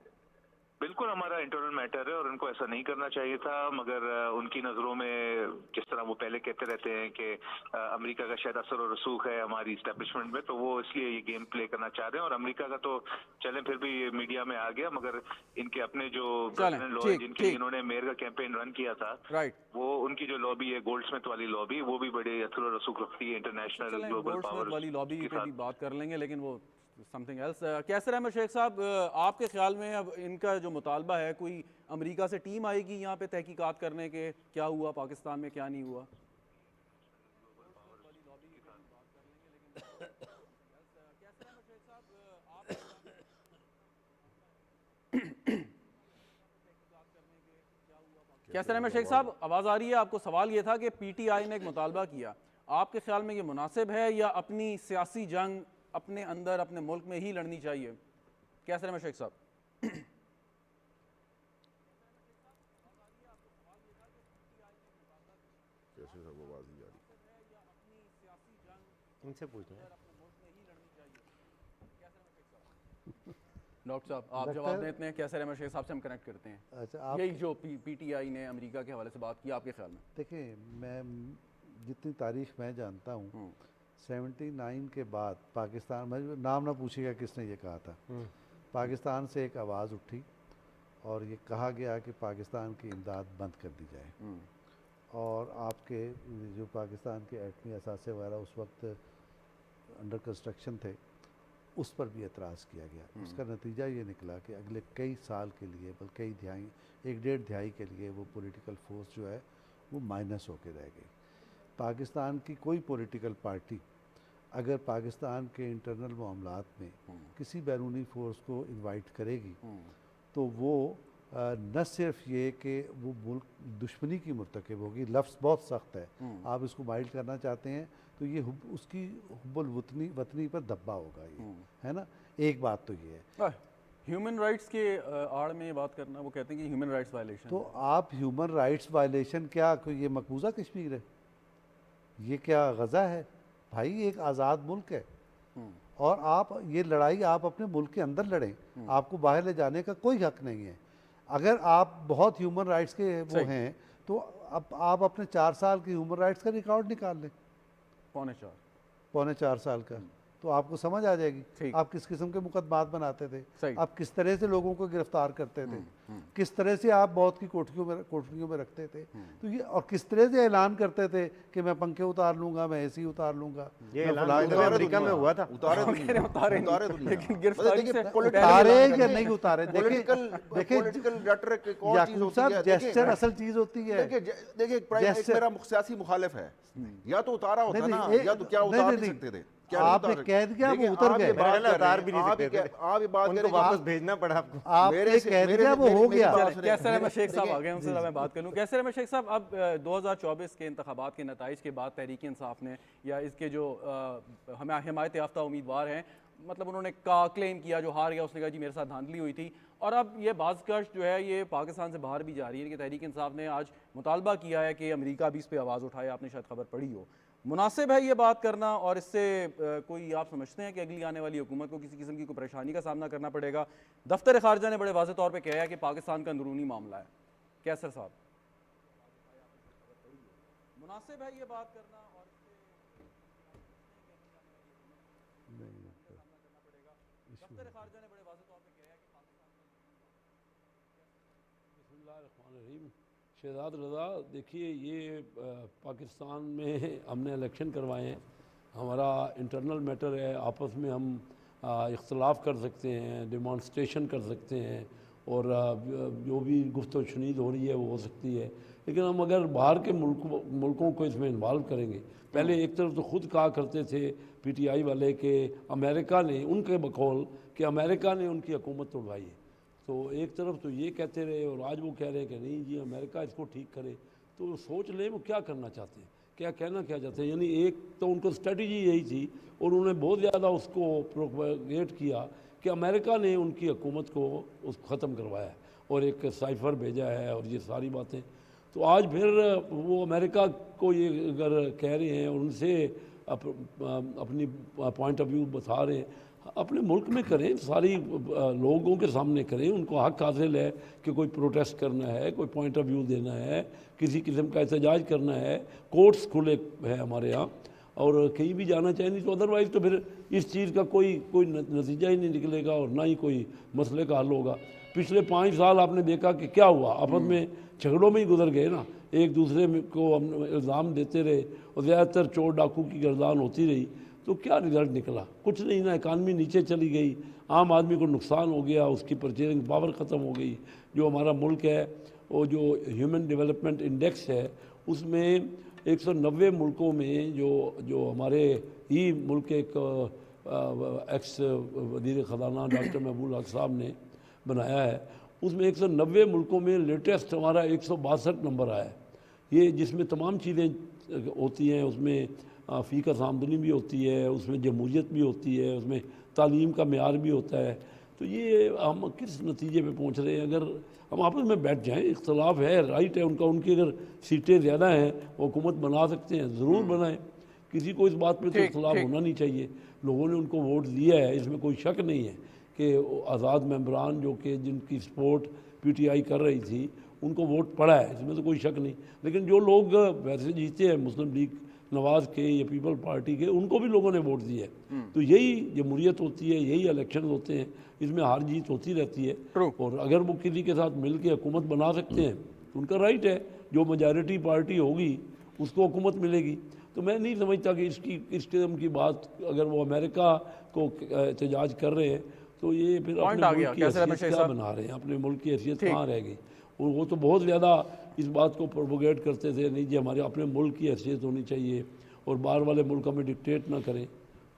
बिल्कुल हमारा इंटरनल मैटर है और उनको ऐसा नहीं करना चाहिए था, मगर उनकी नज़रों में जिस तरह वो पहले कहते रहते हैं कि अमेरिका का शायद असर और रसूख है हमारी इस्टेब्लिशमेंट में, तो वो इसलिए ये गेम प्ले करना चाह रहे हैं। और अमेरिका का तो चलें फिर भी मीडिया में आ गया, मगर इनके अपने जो प्रेसिडेंट लॉ है जिनके लिए इन्होंने मेयर का कैंपेन रन किया था, राइट, वो उनकी जो लॉबी है गोल्डस्मिथ वाली लॉबी, वो भी बड़े असर और रसूख रखती है इंटरनेशनल ग्लोबल पावर वाली लॉबी के पे भी साथ। बात कर लेंगे, लेकिन वो समथिंग एल्स। कैसर अहमद शेख साहब, आपके ख्याल में अब इनका जो मुतालबा है, कोई अमेरिका से टीम आएगी यहाँ पे तहकीकात करने के क्या हुआ पाकिस्तान में, क्या नहीं हुआ? कैसर अहमद शेख साहब, आवाज़ आ रही है? आपको सवाल ये था कि पीटीआई ने एक मुतालबा किया, आपके ख्याल में ये मुनासिब है या अपनी सियासी जंग अपने अंदर अपने मुल्क में ही लड़नी चाहिए? कैसर अहमद शेख साहब। इनसे पूछना है। डॉक्टर साहब आप जवाब देते हैं, कैसर अहमद शेख साहब से हम कनेक्ट करते हैं। अच्छा, आप यही जो पीटीआई ने अमेरिका के हवाले से बात की, आपके ख्याल में? देखिए, मैं जितनी तारीख मैं जानता हूँ 79 के बाद पाकिस्तान में, नाम ना पूछिएगा किसने ये कहा था, पाकिस्तान से एक आवाज़ उठी और ये कहा गया कि पाकिस्तान की इमदाद बंद कर दी जाए। और आपके जो पाकिस्तान के एटमी असासे वगैरह उस वक्त अंडर कंस्ट्रक्शन थे, उस पर भी एतराज़ किया गया। उसका नतीजा ये निकला कि अगले कई साल के लिए, बल्कि कई दिहाई, एक डेढ़ दिहाई के लिए वो पॉलिटिकल फोर्स जो है वो माइनस होकर रह गई। पाकिस्तान की कोई पॉलिटिकल पार्टी अगर पाकिस्तान के इंटरनल मामलात में किसी बैरूनी फोर्स को इनवाइट करेगी तो वो न सिर्फ ये कि वो मुल्क दुश्मनी की मुर्तकब होगी, लफ्ज़ बहुत सख्त है, आप इसको माइल्ड करना चाहते हैं तो ये उसकी हुब्बुल वतनी पर धब्बा होगा, ये है ना। एक बात तो ये है, ह्यूमन राइट्स के आड़ में ये बात करना, वो कहते हैं कि ह्यूमन राइट्स वायलेशन। तो आप ह्यूमन राइट्स वायलेशन क्या, कोई ये मकबूजा कश्मीर है, ये क्या गज़ा है भाई? एक आज़ाद मुल्क है और आप ये लड़ाई आप अपने मुल्क के अंदर लड़ें, आपको बाहर ले जाने का कोई हक नहीं है। अगर आप बहुत ह्यूमन राइट्स के वो हैं तो अब आप अपने 4 साल की ह्यूमन राइट्स का रिकॉर्ड निकाल लें, पौने 4 साल का, तो आपको समझ आ जाएगी आप किस किस्म के मुकदमात बनाते थे, आप किस तरह से लोगों को गिरफ्तार करते थे, किस तरह से आप मौत की कोठरियों में रखते थे, तो ये, और किस तरह से ऐलान करते थे कि मैं पंखे उतार लूंगा, मैं एसी उतार लूंगा। ये ऐलान अमेरिका में हुआ था। उतारे लेकिन या नहीं उतारे, याकूब साहब, जेस्चर असल चीज होती है। देखिए मेरा सियासी मुखालिफ है, या तो उतारा होता ना, या तो क्या उतार नहीं सकते थे। आपने कह दिया वो उतर गए, उतार भी नहीं सकते थे, आप ये बात उनको वापस भेजना पड़ा आपको। आपने कह दिया वो हो गया। कैसर अहमद शेख साहब आ गए, उनसे मैं बात कर लूँ। कैसर अहमद शेख साहब, अब 2024 के इंतखाबात के नताइज के बाद तहरीक इंसाफ ने या इसके जो हिमायत याफ्ता उम्मीदवार हैं, मतलब उन्होंने क्लेम किया, जो हार गया उसने कहा जी मेरे साथ धांधली हुई थी, और अब ये बाज़कश जो है ये पाकिस्तान से बाहर भी जा रही है कि तहरीक इंसाफ ने आज मुतालबा किया है कि अमेरिका भी इस पर आवाज़ उठाए। आपने शायद खबर पढ़ी हो। मुनासिब है ये बात करना, और इससे कोई आप समझते हैं कि अगली आने वाली हुकूमत को किसी किस्म की कोई परेशानी का सामना करना पड़ेगा? दफ्तर खारजा ने बड़े वाज़ेह तौर पे कहा है कि पाकिस्तान का अंदरूनी मामला है। कैसर साहब, मुनासिब है ये बात करना और दफ्तर खारजा ने बड़े वाज़ेह तौर पे कहा है कि बिस्मिल्लाहिर्रहमानिर्रहीम। शहजाद रज़ा, देखिए ये पाकिस्तान में हमने इलेक्शन करवाए हैं, हमारा इंटरनल मैटर है, आपस में हम इख्तलाफ कर सकते हैं, डिमॉन्स्ट्रेशन कर सकते हैं और जो भी गुफ्तगू शुनीद हो रही है वो हो सकती है, लेकिन हम अगर बाहर के मुल्कों को इसमें इन्वॉल्व करेंगे, पहले एक तरफ तो ख़ुद कहा करते थे पीटीआई वाले कि अमेरिका ने, उनके बकौल कि अमेरिका ने उनकी हुकूमत तोड़वाई है, तो एक तरफ तो ये कहते रहे और आज वो कह रहे हैं कि नहीं जी अमेरिका इसको ठीक करे। तो सोच लें वो क्या करना चाहते हैं। क्या कहना क्या चाहते हैं। यानी एक तो उनको स्ट्रेटजी यही थी और उन्होंने बहुत ज़्यादा उसको प्रोपगेट किया कि अमेरिका ने उनकी हुकूमत को ख़त्म करवाया और एक साइफर भेजा है और ये सारी बातें। तो आज फिर वो अमेरिका को ये अगर कह रहे हैं और उनसे अपनी पॉइंट ऑफ व्यू बता रहे हैं, अपने मुल्क में करें, सारी लोगों के सामने करें। उनको हक हासिल है कि कोई प्रोटेस्ट करना है, कोई पॉइंट ऑफ व्यू देना है, किसी किस्म का एहतजाज करना है, कोर्ट्स खुले हैं हमारे यहाँ और कहीं भी जाना चाहिए। नहीं तो अदरवाइज़ तो फिर इस चीज़ का कोई नतीजा ही नहीं निकलेगा और ना ही कोई मसले का हल होगा। पिछले 5 साल आपने देखा कि क्या हुआ, आपस में झगड़ों में ही गुजर गए ना, एक दूसरे को हम इल्ज़ाम देते रहे और ज़्यादातर चोर डाकू की गर्दान होती रही। तो क्या रिजल्ट निकला? कुछ नहीं ना, इकानमी नीचे चली गई, आम आदमी को नुकसान हो गया, उसकी परचेजिंग पावर ख़त्म हो गई। जो हमारा मुल्क है वो जो ह्यूमन डेवलपमेंट इंडेक्स है उसमें 190 मुल्कों में जो हमारे ही मुल्क के एक एक्स वज़ीर ख़ज़ाना डॉक्टर महबूब हक साहब ने बनाया है, उसमें 190 मुल्कों में लेटेस्ट हमारा 162 नंबर आया है। ये जिसमें तमाम चीज़ें होती हैं, उसमें फ़ीकस आमदनी भी होती है, उसमें जमहूरियत भी होती है, उसमें तालीम का मेयार भी होता है। तो ये हम किस नतीजे पे पहुंच रहे हैं? अगर हम आपस में बैठ जाएं, इख्तलाफ है, राइट है उनका, उनकी अगर सीटें ज़्यादा हैं वो हुकूमत बना सकते हैं, ज़रूर बनाएं, किसी को इस बात पे तो इख्तलाफ होना नहीं चाहिए। लोगों ने उनको वोट दिया है, इसमें कोई शक नहीं है कि आज़ाद मेंबरान जो कि जिनकी सपोर्ट PTI कर रही थी उनको वोट पड़ा है, इसमें तो कोई शक नहीं। लेकिन जो लोग वैसे जीते हैं मुस्लिम लीग नवाज़ के या पीपल पार्टी के, उनको भी लोगों ने वोट दिए। तो यही जमहूरियत होती है, यही इलेक्शन होते हैं, इसमें हार जीत होती रहती है। और अगर वो किसी के साथ मिल के हुकूमत बना सकते हैं तो उनका राइट है, जो मेजॉरिटी पार्टी होगी उसको हुकूमत मिलेगी। तो मैं नहीं समझता कि इस किस्म की बात, अगर वो अमेरिका को एहतजाज कर रहे हैं तो ये फिर अपने मुल्क की हैसियत क्या बना रहे हैं, अपने मुल्क की हैसियत कहाँ रह गई। और वो तो बहुत ज़्यादा इस बात को प्रोपोगेट करते थे, नहीं जी हमारे अपने मुल्क की हैसियत होनी चाहिए और बाहर वाले मुल्क हमें डिक्टेट ना करें।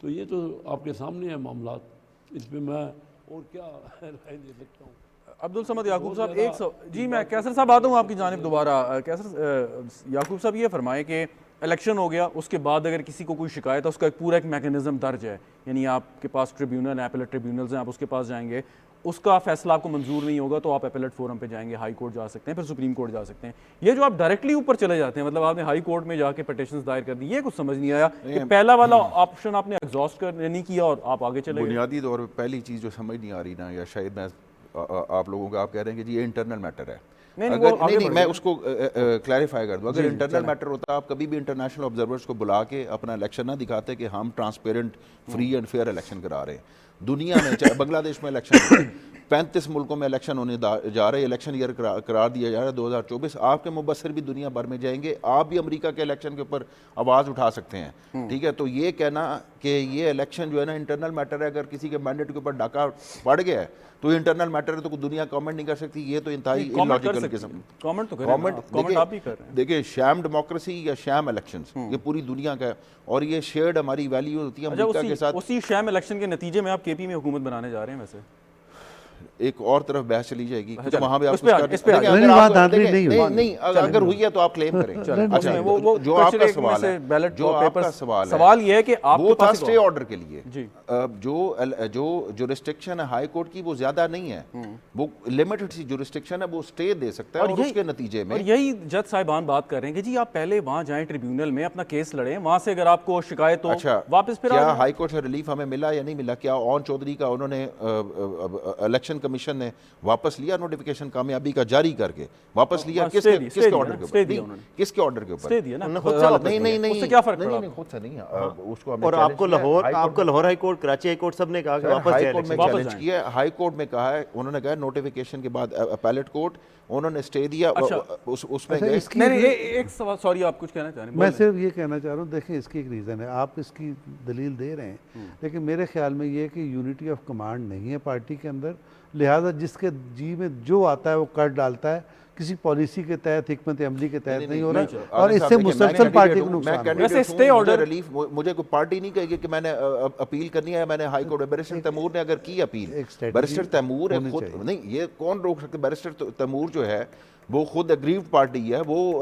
तो ये तो आपके सामने है मामला, इस पर मैं और क्या राय दे सकता हूँ। अब्दुल समद याकूब साहब, जी मैं कैसर साहब आता हूँ आपकी जानिब दोबारा। कैसर याकूब साहब ये फरमाएं कि इलेक्शन हो गया, उसके बाद अगर किसी को कोई शिकायत है उसका एक पूरा एक मैकेनिज़्म दर्ज है, यानी आपके पास ट्रिब्यूनल है, एपेलेट ट्रिब्यूनल्स हैं, आप उसके पास जाएंगे, उसका फैसला आपको मंजूर नहीं होगा तो आप एपेलेट फोरम पे जाएंगे, हाई कोर्ट जा सकते हैं, फिर सुप्रीम कोर्ट जा सकते हैं। ये जो आप डायरेक्टली ऊपर चले जाते हैं, मतलब आपने हाई कोर्ट में जाके पिटीशंस दायर कर दी, ये कुछ समझ नहीं आया कि पहला वाला ऑप्शन आपने एग्जॉस्ट कर नहीं किया और आप आगे चले गए। बुनियादी तौर पर पहली चीज़ जो समझ नहीं आ रही ना, या शायद मैं आप लोगों का, आप कह रहे हैं कि जी ये इंटरनल मैटर है। नहीं, मैं उसको क्लैरिफाई कर दूं। अगर इंटरनल मैटर होता, आप कभी भी इंटरनेशनल ऑब्जर्वर्स को बुला के अपना इलेक्शन ना दिखाते कि हम transparent, free and fair election करा रहे हैं। दुनिया में चाहे बांग्लादेश में इलेक्शन 35 मुल्कों में इलेक्शन होने जा रहे हैं, इलेक्शन ईयर करार दिया जा रहा है 2024। आपके मुबस्सिर भी दुनिया भर में जाएंगे, आप भी अमेरिका के इलेक्शन के ऊपर आवाज़ उठा सकते हैं, ठीक है। तो ये कहना कि ये इलेक्शन जो है ना इंटरनल मैटर है, अगर किसी के मैंडेट के ऊपर डाका पड़ गया है तो इंटरनल मैटर है, तो दुनिया कमेंट नहीं कर सकती। ये तो इंतहाई इलॉजिकल किस्म कमेंट। देखिए, शैम डेमोक्रेसी या शैम इलेक्शंस ये पूरी दुनिया का है और ये शेयर्ड हमारी वैल्यू होती है अमेरिका के साथ। उसी शैम इलेक्शन के नतीजे में आप KP में हुकूमत बनाने जा रहे हैं। वैसे एक और तरफ बहस चली जाएगी, तो वहां पे नहीं, अगर हुई है तो आप क्लेम करें। अच्छा, जो आपका सवाल है, सवाल ये है कि वो था स्टे ऑर्डर के लिए जो जुरिस्डिक्शन है हाई कोर्ट की वो ज्यादा नहीं है, वो लिमिटेड सी जुरिस्डिक्शन है, वो स्टे दे सकता है और उसके नतीजे में। और यही जज साहिबान बात कर रहे हैं कि जी आप पहले वहां जाएं, ट्रिब्यूनल में अपना केस लड़ें, वहां से अगर आपको शिकायत हो वापस फिर क्या हाई कोर्ट से रिलीफ हमें मिला या नहीं मिला? क्या ओन चौधरी का उन्होंने इलेक्शन कमीशन ने वापस लिया नोटिफिकेशन कामयाबी का जारी करके वापस लिया? किसके ऑर्डर के ऊपर? किसके ऑर्डर के ऊपर? नहीं, उससे क्या फर्क पड़ा? खुद से नहीं, उसको और आपको Lahore high court, Karachi high court सबने कहा कि वापस हाई कोर्ट में चैलेंज किया। हाई कोर्ट में कहा है, उन्होंने कहा नोटिफिकेशन के बाद अपीलेट कोर्ट उन्होंने स्टे दिया। उसमें एक सवाल, सॉरी आप कुछ कहना चाह रहे हैं? मैं सिर्फ ये कहना चाह रहा हूँ, देखिए इसकी एक रीज़न है, आप इसकी दलील दे रहे हैं, लेकिन मेरे ख्याल में ये कि यूनिटी ऑफ कमांड नहीं है पार्टी के अंदर, लिहाजा जिसके जी में जो आता है वो कर डालता है। किसी पॉलिसी के तहत, हिकमत अमली के तहत नहीं हो रहा है, और आदिल साहब, इससे देखिए, मैं मुसलसल कैंडिडेट पार्टी हूँ, को मैं नुकसान है। कैंडिडेट वैसे हूँ, stay मुझे order- रिलीफ, मुझे कोई पार्टी नहीं कहेगी कि मैंने अपील करनी है। मैंने हाई कोर्ट, बैरिस्टर तैमूर ने अगर की अपील, एक strategy बैरिस्टर तैमूर है होनी खुद, चाहिए। नहीं ये कौन रोक सकते, बैरिस्टर तैमूर जो है वो खुद अग्रीव्ड पार्टी है, वो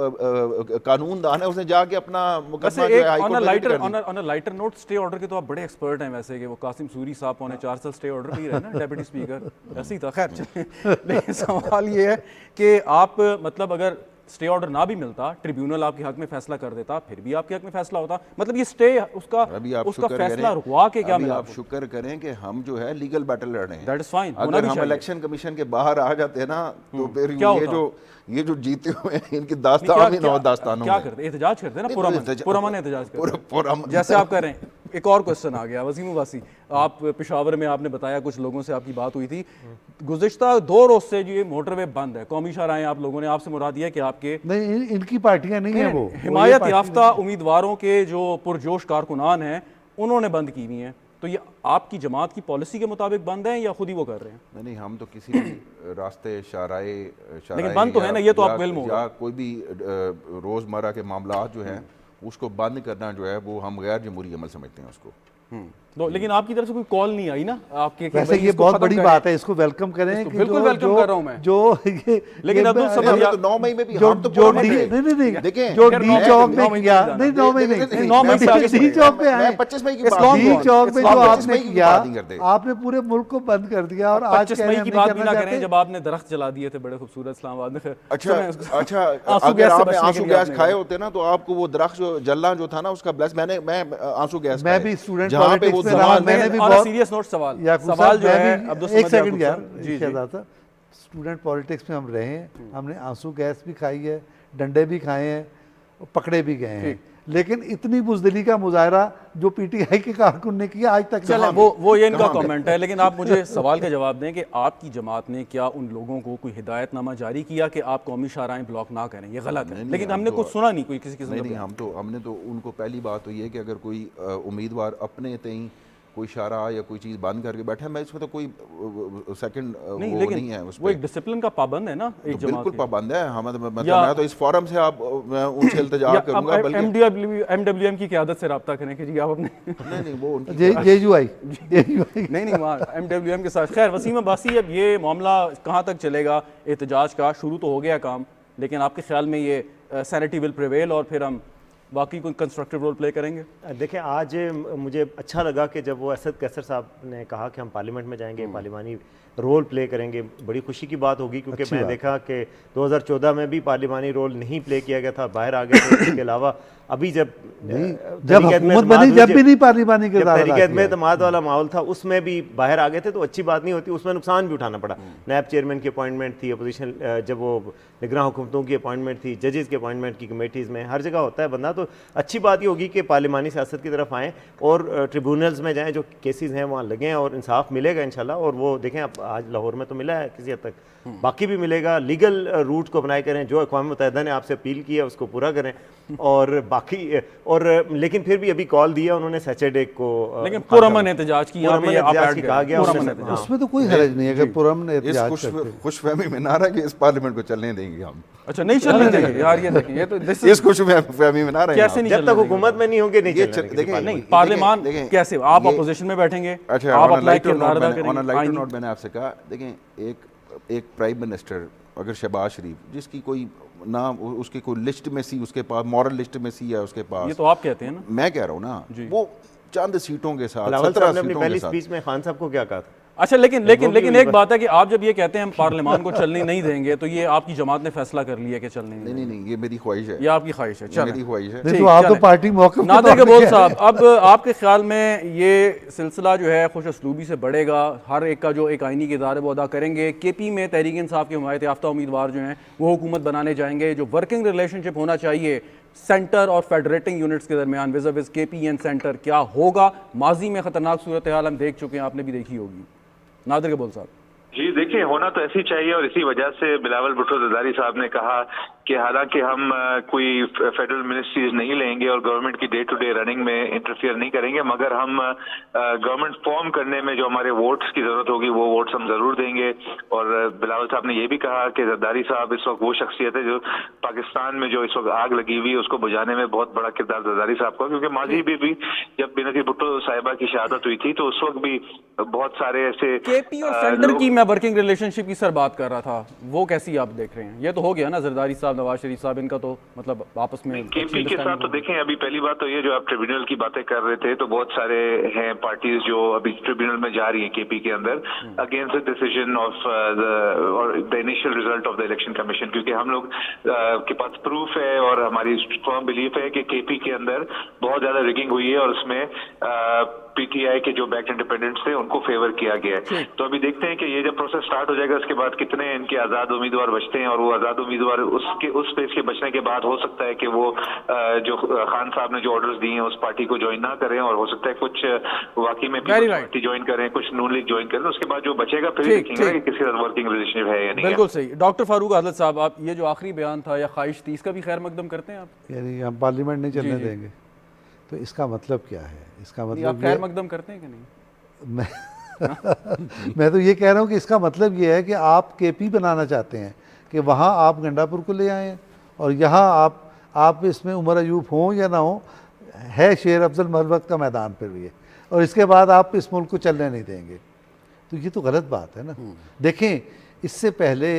कानूनदान है, उसने जाके अपना वैसे मुकदमा जो है एक हाई ऑन कोर्ट अ में लाइटर कर दी। On a lighter note, stay order के तो आप बड़े एक्सपर्ट हैं वैसे, कि वो कासिम सूरी साहब पौने 4 साल स्टे ऑर्डर पे ही रहे ना डेप्यूटी स्पीकर, ऐसे ही था। खैर चलिए, लेकिन सवाल ये है कि आप मतलब अगर स्टे ऑर्डर ना भी मिलता, ट्रिब्यूनल आपके हक में फैसला कर देता, फिर भी आपके हक में फैसला होता, मतलब ये स्टे उसका अभी आप उसका शुक्र फैसला करें, रुकवा के क्या अभी मिला आप शुक्र करें कि हम जो है लीगल बैटल लड़ रहे हैं। दैट इज फाइन, होना अगर भी हम चाहिए। इलेक्शन कमीशन के बाहर आ जाते ना तो फिर क्या होता? ये जो जीते हुए हैं इनकी नहीं, दास्तान ही नौ दास्तानों क्या में। करते, एहतजाज करते हैं ना, नहीं, पुरअमन एहतजाज- पुरअमन एहतजाज करते हैं। पुरअमन- जैसे आप कह रहे हैं। एक और क्वेश्चन आ गया, वसीम वासी, आप पेशावर में, आपने बताया कुछ लोगों से आपकी बात हुई थी, गुज़िश्ता 2 रोज से ये मोटरवे बंद है, कौमी शाहराहें, आप लोगों ने, आपसे मुराद ये है कि आपके नहीं, इनकी पार्टियां नहीं है वो हिमायत पार्टी याफ्ता उम्मीदवारों के जो पुरजोश कारकुनान हैं उन्होंने बंद की हुई हैं, तो ये आपकी जमात की पॉलिसी के मुताबिक बंद है या खुद ही वो कर रहे हैं? नहीं, हम तो किसी भी रास्ते लेकिन बंद तो है ना, ये तो आपको इल्म होगा। या कोई भी रोज़मर्रा के मामला जो हैं उसको बंद करना जो है वो हम गैर जमहूरी अमल समझते हैं उसको। तो लेकिन आपकी तरफ से कोई कॉल नहीं आई ना आपके कि वैसे भाई ये इसको बहुत खत्म बड़ी करें? बात है, इसको वेलकम करें इसको कि बिल्कुल जो- वेलकम जो- कर रहा हूं मैं। जो लेकिन अब्दुल समद नहीं, तो 9 मई में भी जो हम तो जो पूरा डी महीने- नहीं देखें, जो खैर, डी 9 चौक मई में में किया, नहीं नहीं 9 मई नहीं, नहीं, नहीं, 9 मई से आगे डी चौक पे मैं आए, 25 मई की It's बात long कर डी रहा gone. हूं। चौक में It's जो long gone. आपने 25 मई की किया, बात नहीं करते। आपने पूरे मुल्क को बंद कर दिया, और आज 25 कह मई रहे हैं की हम बात नहीं भी ना करना करें चाहते। जब आपने दरख्त जला दिए थे बड़े खूबसूरत इस्लामाबाद में। अच्छा, आंसू अगर गैस से आपने बचने के आंसू लिए गैस आपने खाए कहा। होते ना तो आपको वो दरख्त जो जलना जो था ना उसका ब्लेस, मैं आंसू गैस मैं खाए। भी स्टूडेंट जहाँ पे वो पॉलिटिक्स में रहा, जमात मैंने भी ऑन अ बहुत सीरियस नोट सवाल याकूब सवाल साहब, जो मैं है भी- अब्दुल एक समद सेकंड याकूब यार, साहब, जी जी शहजाद साहब, स्टूडेंट पॉलिटिक्स में हम रहे हैं, हमने आंसू गैस भी खाई है, डंडे भी खाए हैं, और पकड़े भी गए हैं, लेकिन इतनी बुजदिली का मुजाहरा जो पीटीआई के कारकुन ने किया आज तक चले नहीं। वो ये इनका कहाँ कमेंट है, लेकिन आप मुझे सवाल का जवाब दें कि आपकी जमात ने क्या उन लोगों को कोई हिदायतनामा जारी किया कि आप कौमी शाहराहें ब्लॉक ना करें? ये गलत है, नहीं, लेकिन हम हमने तो- कुछ सुना नहीं कोई किसी किस्म नहीं का नहीं, बयान। हमने तो उनको पहली बात तो ये है कि अगर कोई उम्मीदवार अपने तई कोई शारा या कोई चीज़ बंद करके बैठा है, मैं इसमें तो कोई सेकंड नहीं, वो लेकिन नहीं है उस वो पे। एक डिसिप्लिन का पाबंद है ना एक तो जमात बिल्कुल की। पाबंद है हम, मतलब या- मैं तो इस फोरम से आप मैं उनसे इल्तिजा या करूंगा, अब बल्कि MWM की क़यादत से रब्ता करें कि जी आप अपने नहीं वो उनकी जेयूआई नहीं वहाँ MWM के साथ। खैर वसीम अब्बासी, अब ये मामला कहाँ तक चलेगा? एहतजाज का शुरू तो हो गया काम, लेकिन आपके ख्याल में ये सैनिटी विल प्रिवेल और फिर हम बाकी कोई कंस्ट्रक्टिव रोल प्ले करेंगे? देखें, आज मुझे अच्छा लगा कि जब वो असद कैसर साहब ने कहा कि हम पार्लियामेंट में जाएंगे, पार्लिमानी रोल प्ले करेंगे, बड़ी खुशी की बात होगी, क्योंकि मैं देखा कि 2014 में भी पार्लिमानी रोल नहीं प्ले किया गया था, बाहर आ गए थे। इसके अलावा अभी जब जब हुकूमत बनी जब भी नहीं पार्लिमानी के तहरीक में एतमाद वाला माहौल था, उसमें भी बाहर आ गए थे, तो अच्छी बात नहीं होती, उसमें नुकसान भी उठाना पड़ा। नैब चेयरमैन की अपॉइंटमेंट थी, अपोजिशन जब वो निगरान हुकूमतों की अपॉइंटमेंट थी, जजेस की अपॉइंटमेंट की कमेटीज़ में, हर जगह होता है बंदा। तो अच्छी बात ये होगी कि पार्लिमानी सियासत की तरफ आएँ और ट्रिब्यूनल्स में जाएँ, जो केसेस हैं वहाँ लगें और इंसाफ मिलेगा इंशाल्लाह। और वो देखें, अब आज लाहौर में तो मिला है किसी हद तक, बाकी भी मिलेगा। लीगल रूट को अपनाए करें, जो अक़वाम मुत्तहिदा ने आपसे अपील की है उसको पूरा करें। और बाकी और लेकिन फिर भी अभी कॉल दिया उन्होंने सैटरडे को, लेकिन पुरअमन एहतजाज की यहाँ पे आप एहतजाज ऐड की करें। कहा गया, पुरअमन उसमें- एहतजाज। उसमें तो कोई हरज नहीं है अगर पुरअमन इस एहतजाज करते हैं। खुशफहमी में ना रहा कि इस पार्लियामेंट को चलने देंगे हम, अच्छा नहीं चलने देंगे यार, ये देखें, ये तो this is- इस खुशफहमी में ना रहे कैसे हम। नहीं जब चलने तक देंगे? हुकूमत में नहीं होंगे नहीं ये चलने देंगे देखें, नहीं, देखें, पार्लियामान देखें, कैसे आप ये- अपोजिशन में बैठेंगे, अच्छा, आप ऑन अपना एक लाइटर किरदार अदा नोट करेंगे। मैंने आपसे कहा, देखें एक प्राइम मिनिस्टर अगर शहबाज शरीफ, जिसकी कोई ना उसकी कोई लिस्ट में सी, उसके पास मॉरल लिस्ट में सी है उसके ये पास, तो आप कहते हैं ना। मैं कह रहा हूँ ना, वो चंद सीटों के साथ, बिलावल 17 साहब ने अपनी सीटों पहली के साथ, स्पीच में खान साहब को क्या कहा था? अच्छा लेकिन एक बात- बात है कि आप जब ये कहते हैं हम पार्लियामान को चलने नहीं देंगे, तो ये आपकी जमात ने फैसला कर लिया कि चलने नहीं नहीं देंगे। नहीं ये मेरी ख्वाहिश है, ये आपकी ख्वाहिश है। ये चलें। मेरी ख्वाहिश है। नहीं ठीक, तो आप तो चलें। पार्टी मौके नादिर कबूल साहब, अब आपके ख्याल में ये सिलसिला जो है खुश असलूबी से बढ़ेगा, हर एक का जो एक आइनी किरदार है वो अदा करेंगे? केपी में तहरीक इंसाफ के हिमायत याफ्ता उम्मीदवार जो हैं वो हुकूमत बनाने जाएंगे, जो वर्किंग रिलेशनशिप होना चाहिए सेंटर और फेडरेटिंग यूनिट्स के दरमियान विज़ विज़ केपी एंड सेंटर, क्या होगा? माजी में ख़तरनाक सूरत हाल हम देख चुके हैं, आपने भी देखी होगी। नादिर कबूल साहब। जी देखिए, होना तो ऐसी चाहिए, और इसी वजह से बिलावल भुट्टो जरदारी साहब ने कहा कि हालांकि हम कोई फेडरल मिनिस्ट्रीज नहीं लेंगे और गवर्नमेंट की डे टू डे रनिंग में इंटरफियर नहीं करेंगे, मगर हम गवर्नमेंट फॉर्म करने में जो हमारे वोट्स की जरूरत होगी वो वोट्स हम जरूर देंगे। और बिलावल साहब ने ये भी कहा कि जरदारी साहब इस वक्त वो शख्सियत है जो पाकिस्तान में जो इस वक्त आग लगी हुई है उसको बुझाने में बहुत बड़ा किरदार जरदारी साहब का, क्योंकि माजी में भी जब बेनजीर भुट्टो साहिबा की शहादत हुई थी तो उस वक्त भी बहुत सारे ऐसे केपी और सेंटर की मैं वर्किंग रिलेशनशिप की सर बात कर रहा था, वो कैसी आप देख रहे हैं? ये तो हो गया ना, जरदारी साहब नवाज शरीफ साहब इनका तो मतलब आपस में केपी के साथ तो देखें, अभी पहली बात तो ये जो आप ट्रिब्यूनल की बातें कर रहे थे तो बहुत सारे हैं पार्टीज जो अभी ट्रिब्यूनल में जा रही हैं केपी के अंदर against the decision of the initial result of the election commission, क्योंकि हम लोग के पास प्रूफ है और हमारी फर्म बिलीफ है कि केपी के अंदर बहुत ज्यादा रिगिंग हुई है और उसमें पीटीआई के जो बैक इंडिपेंडेंट्स थे उनको फेवर किया गया है। तो अभी देखते हैं कि ये जब प्रोसेस स्टार्ट हो जाएगा उसके बाद कितने इनके आजाद उम्मीदवार बचते हैं, और वो आजाद उम्मीदवार उस पेज के बचने के बाद हो सकता है कि वो जो खान साहब ने जो ऑर्डर्स दिए हैं उस पार्टी को ज्वाइन ना करें, और हो सकता है कुछ वाकई में पार्टी ज्वाइन करें, कुछ नून लीग ज्वाइन करें। उसके बाद जो बचेगा फिर देखेंगे कि किसी तरह वर्किंग रिलेशनशिप है या नहीं। बिल्कुल सही। डॉक्टर फारूक आदल साहब, आप ये जो आखिरी बयान था या ख्वाहिश थी इसका भी खैर मकदम करते हैं आप? यानी हम पार्लियामेंट नहीं चलने देंगे, तो इसका मतलब क्या है? इसका मतलब आप खैर मकदम करते हैं कि नहीं? मैं तो ये कह रहा हूँ कि इसका मतलब ये है कि आप केपी बनाना चाहते हैं कि वहाँ आप गंडापुर को ले आएँ और यहाँ आप इसमें उमर अयूब हों या ना हो, है शेर अफजल मरवत का मैदान पर भी है, और इसके बाद आप इस मुल्क को चलने नहीं देंगे, तो ये तो गलत बात है ना। देखें, इससे पहले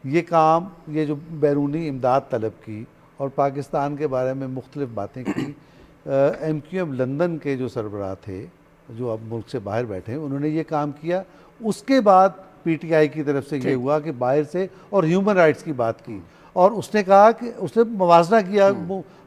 ये काम, ये जो बैरूनी इमदाद तलब की और पाकिस्तान के बारे में मुख्तलिफ बातें की, MQM लंदन के जो सरबराह थे जो अब मुल्क से बाहर बैठे हैं, उन्होंने ये काम किया। उसके बाद PTI की तरफ से ये हुआ कि बाहर से और ह्यूमन राइट्स की बात की, और उसने कहा कि उसने मवाजना किया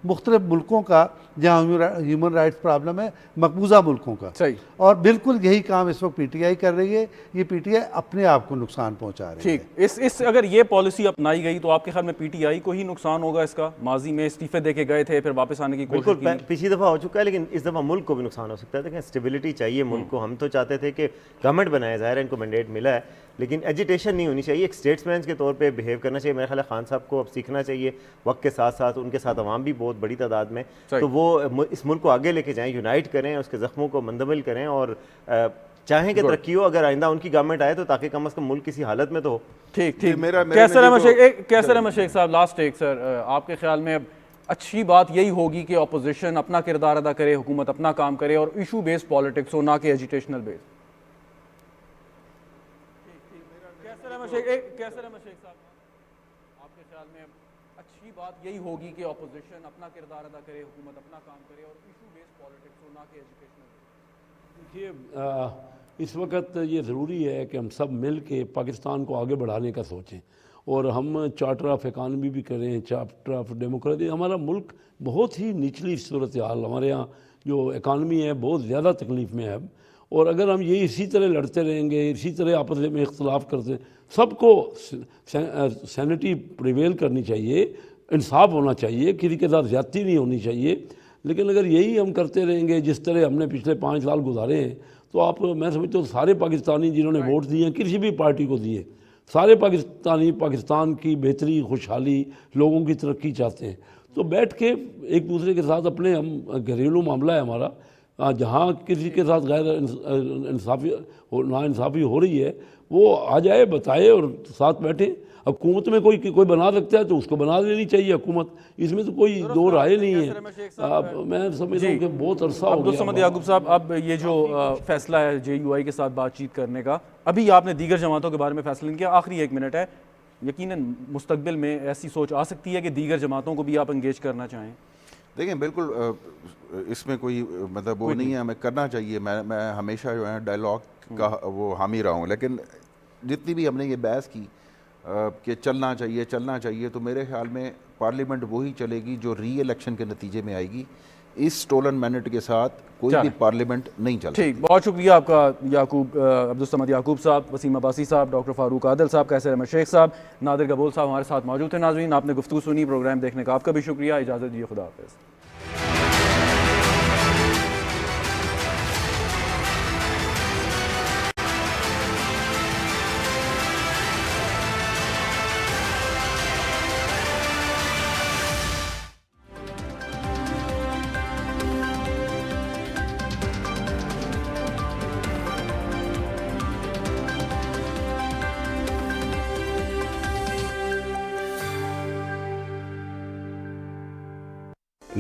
मुख्तलिफ मुल्कों का जहाँ ह्यूमन राइट्स प्रॉब्लम है, मकबूजा मुल्कों का। सही। और बिल्कुल यही काम इस वक्त PTI कर रही है। ये PTI अपने आप को नुकसान पहुँचा रही है। ठीक, इस अगर ये पॉलिसी अपनाई गई तो आपके ख्याल में PTI को ही नुकसान होगा इसका? माजी में इस्तीफे दे के गए थे, फिर वापस आने की कोशिश बिल्कुल पिछली दफ़ा हो चुका है, लेकिन इस दफ़ा मुल्क को भी नुकसान हो सकता है। देखें, स्टेबिलिटी चाहिए मुल्क को। हम तो चाहते थे कि गवर्नमेंट बनाए, ज़ाहिर है इनको मैंडेट मिला है, लेकिन एजिटेशन नहीं होनी चाहिए। एक स्टेट्समैन के तौर पे बिहेव करना चाहिए। मेरे ख्याल है खान साहब को अब सीखना चाहिए वक्त के साथ साथ, उनके साथ अवाम भी बहुत बड़ी तादाद में, तो वो इस मुल्क को आगे लेके जाएं, यूनाइट करें, उसके ज़ख्मों को मंदमिल करें और चाहें कि तरक्की हो। अगर आइंदा उनकी गवर्नमेंट आए तो ताकि कम अज़ कम मुल्क किसी हालत में तो हो। ठीक। कैसर अहमद शेख साहब, लास्ट एक सर, आपके ख्याल में अच्छी बात यही होगी कि अपोजिशन अपना किरदार अदा करे, हुकूमत अपना काम करे और इशू बेस्ड पॉलिटिक्स हो, ना कि एजुटेशनल बेस्ड? कैसर अहमद शेख साहब, आपके ख्याल में अच्छी बात यही होगी कि अपोजिशन अपना किरदार अदा करे, हुकूमत अपना काम करे और इशू बेस्ड पॉलिटिक्स हो, ना कि एजुकेशनल? देखिए, इस वक्त ये ज़रूरी है कि हम सब मिल के पाकिस्तान को आगे बढ़ाने का सोचें, और हम चार्टर ऑफ इकानमी भी करें, चार्टर ऑफ डेमोक्रेसी। हमारा मुल्क बहुत ही निचली सूरत हाल, हमारे यहाँ जो इकानमी है बहुत ज़्यादा तकलीफ़ में है, और अगर हम ये इसी तरह लड़ते रहेंगे, इसी तरह आपस में इख्तलाफ करते, सबको सैनिटी प्रिवेल करनी चाहिए, इंसाफ होना चाहिए, किसी के साथ ज़्यादती नहीं होनी चाहिए। लेकिन अगर यही हम करते रहेंगे जिस तरह हमने पिछले 5 साल गुजारे हैं, तो मैं समझता हूँ सारे पाकिस्तानी जिन्होंने वोट दिए हैं, किसी भी पार्टी को दिए, सारे पाकिस्तानी पाकिस्तान की बेहतरी, खुशहाली, लोगों की तरक्की चाहते हैं। तो बैठ के एक दूसरे के साथ अपने, हम घरेलू मामला है हमारा, जहाँ किसी के साथ गैर नाइंसाफ़ी हो रही है, वो आ जाए, बताए और साथ बैठे। हुकूमत में कोई बना सकता है तो उसको बना लेनी चाहिए हुकूमत, इसमें तो कोई दो राय नहीं है। मैं समझता हूँ कि बहुत अरसा हो गया। अब्दुल समद याकूब साहब, अब ये जो फैसला है JUI के साथ बातचीत करने का, अभी आपने दीगर जमातों के बारे में फैसला नहीं किया, आखिरी 1 मिनट है, यकीनन मुस्तकबिल में ऐसी सोच आ सकती है कि दीगर जमातों को भी आप इंगेज करना चाहें? देखें, बिल्कुल इसमें कोई मतलब वो नहीं है, हमें करना चाहिए। मैं हमेशा जो है डायलॉग का वो हामी रहा हूँ, लेकिन जितनी भी हमने ये बहस की कि चलना चाहिए, तो मेरे ख्याल में पार्लियामेंट वही चलेगी जो री इलेक्शन के नतीजे में आएगी। इस स्टोलन मैंडेट के साथ कोई भी पार्लियामेंट नहीं चल सकती। ठीक, बहुत शुक्रिया आपका अब्दुल समद याकूब साहब, वसीम अब्बासी साहब, डॉक्टर फारूक आदिल साहब, कैसर अहमद शेख साहब, नादिर गबोल साहब हमारे साथ मौजूद थे। नाज़रीन, आपने गुफ्तगू सुनी, प्रोग्राम देखने का आपका भी शुक्रिया। इजाज़त दीजिए, खुदा हाफ़िज़।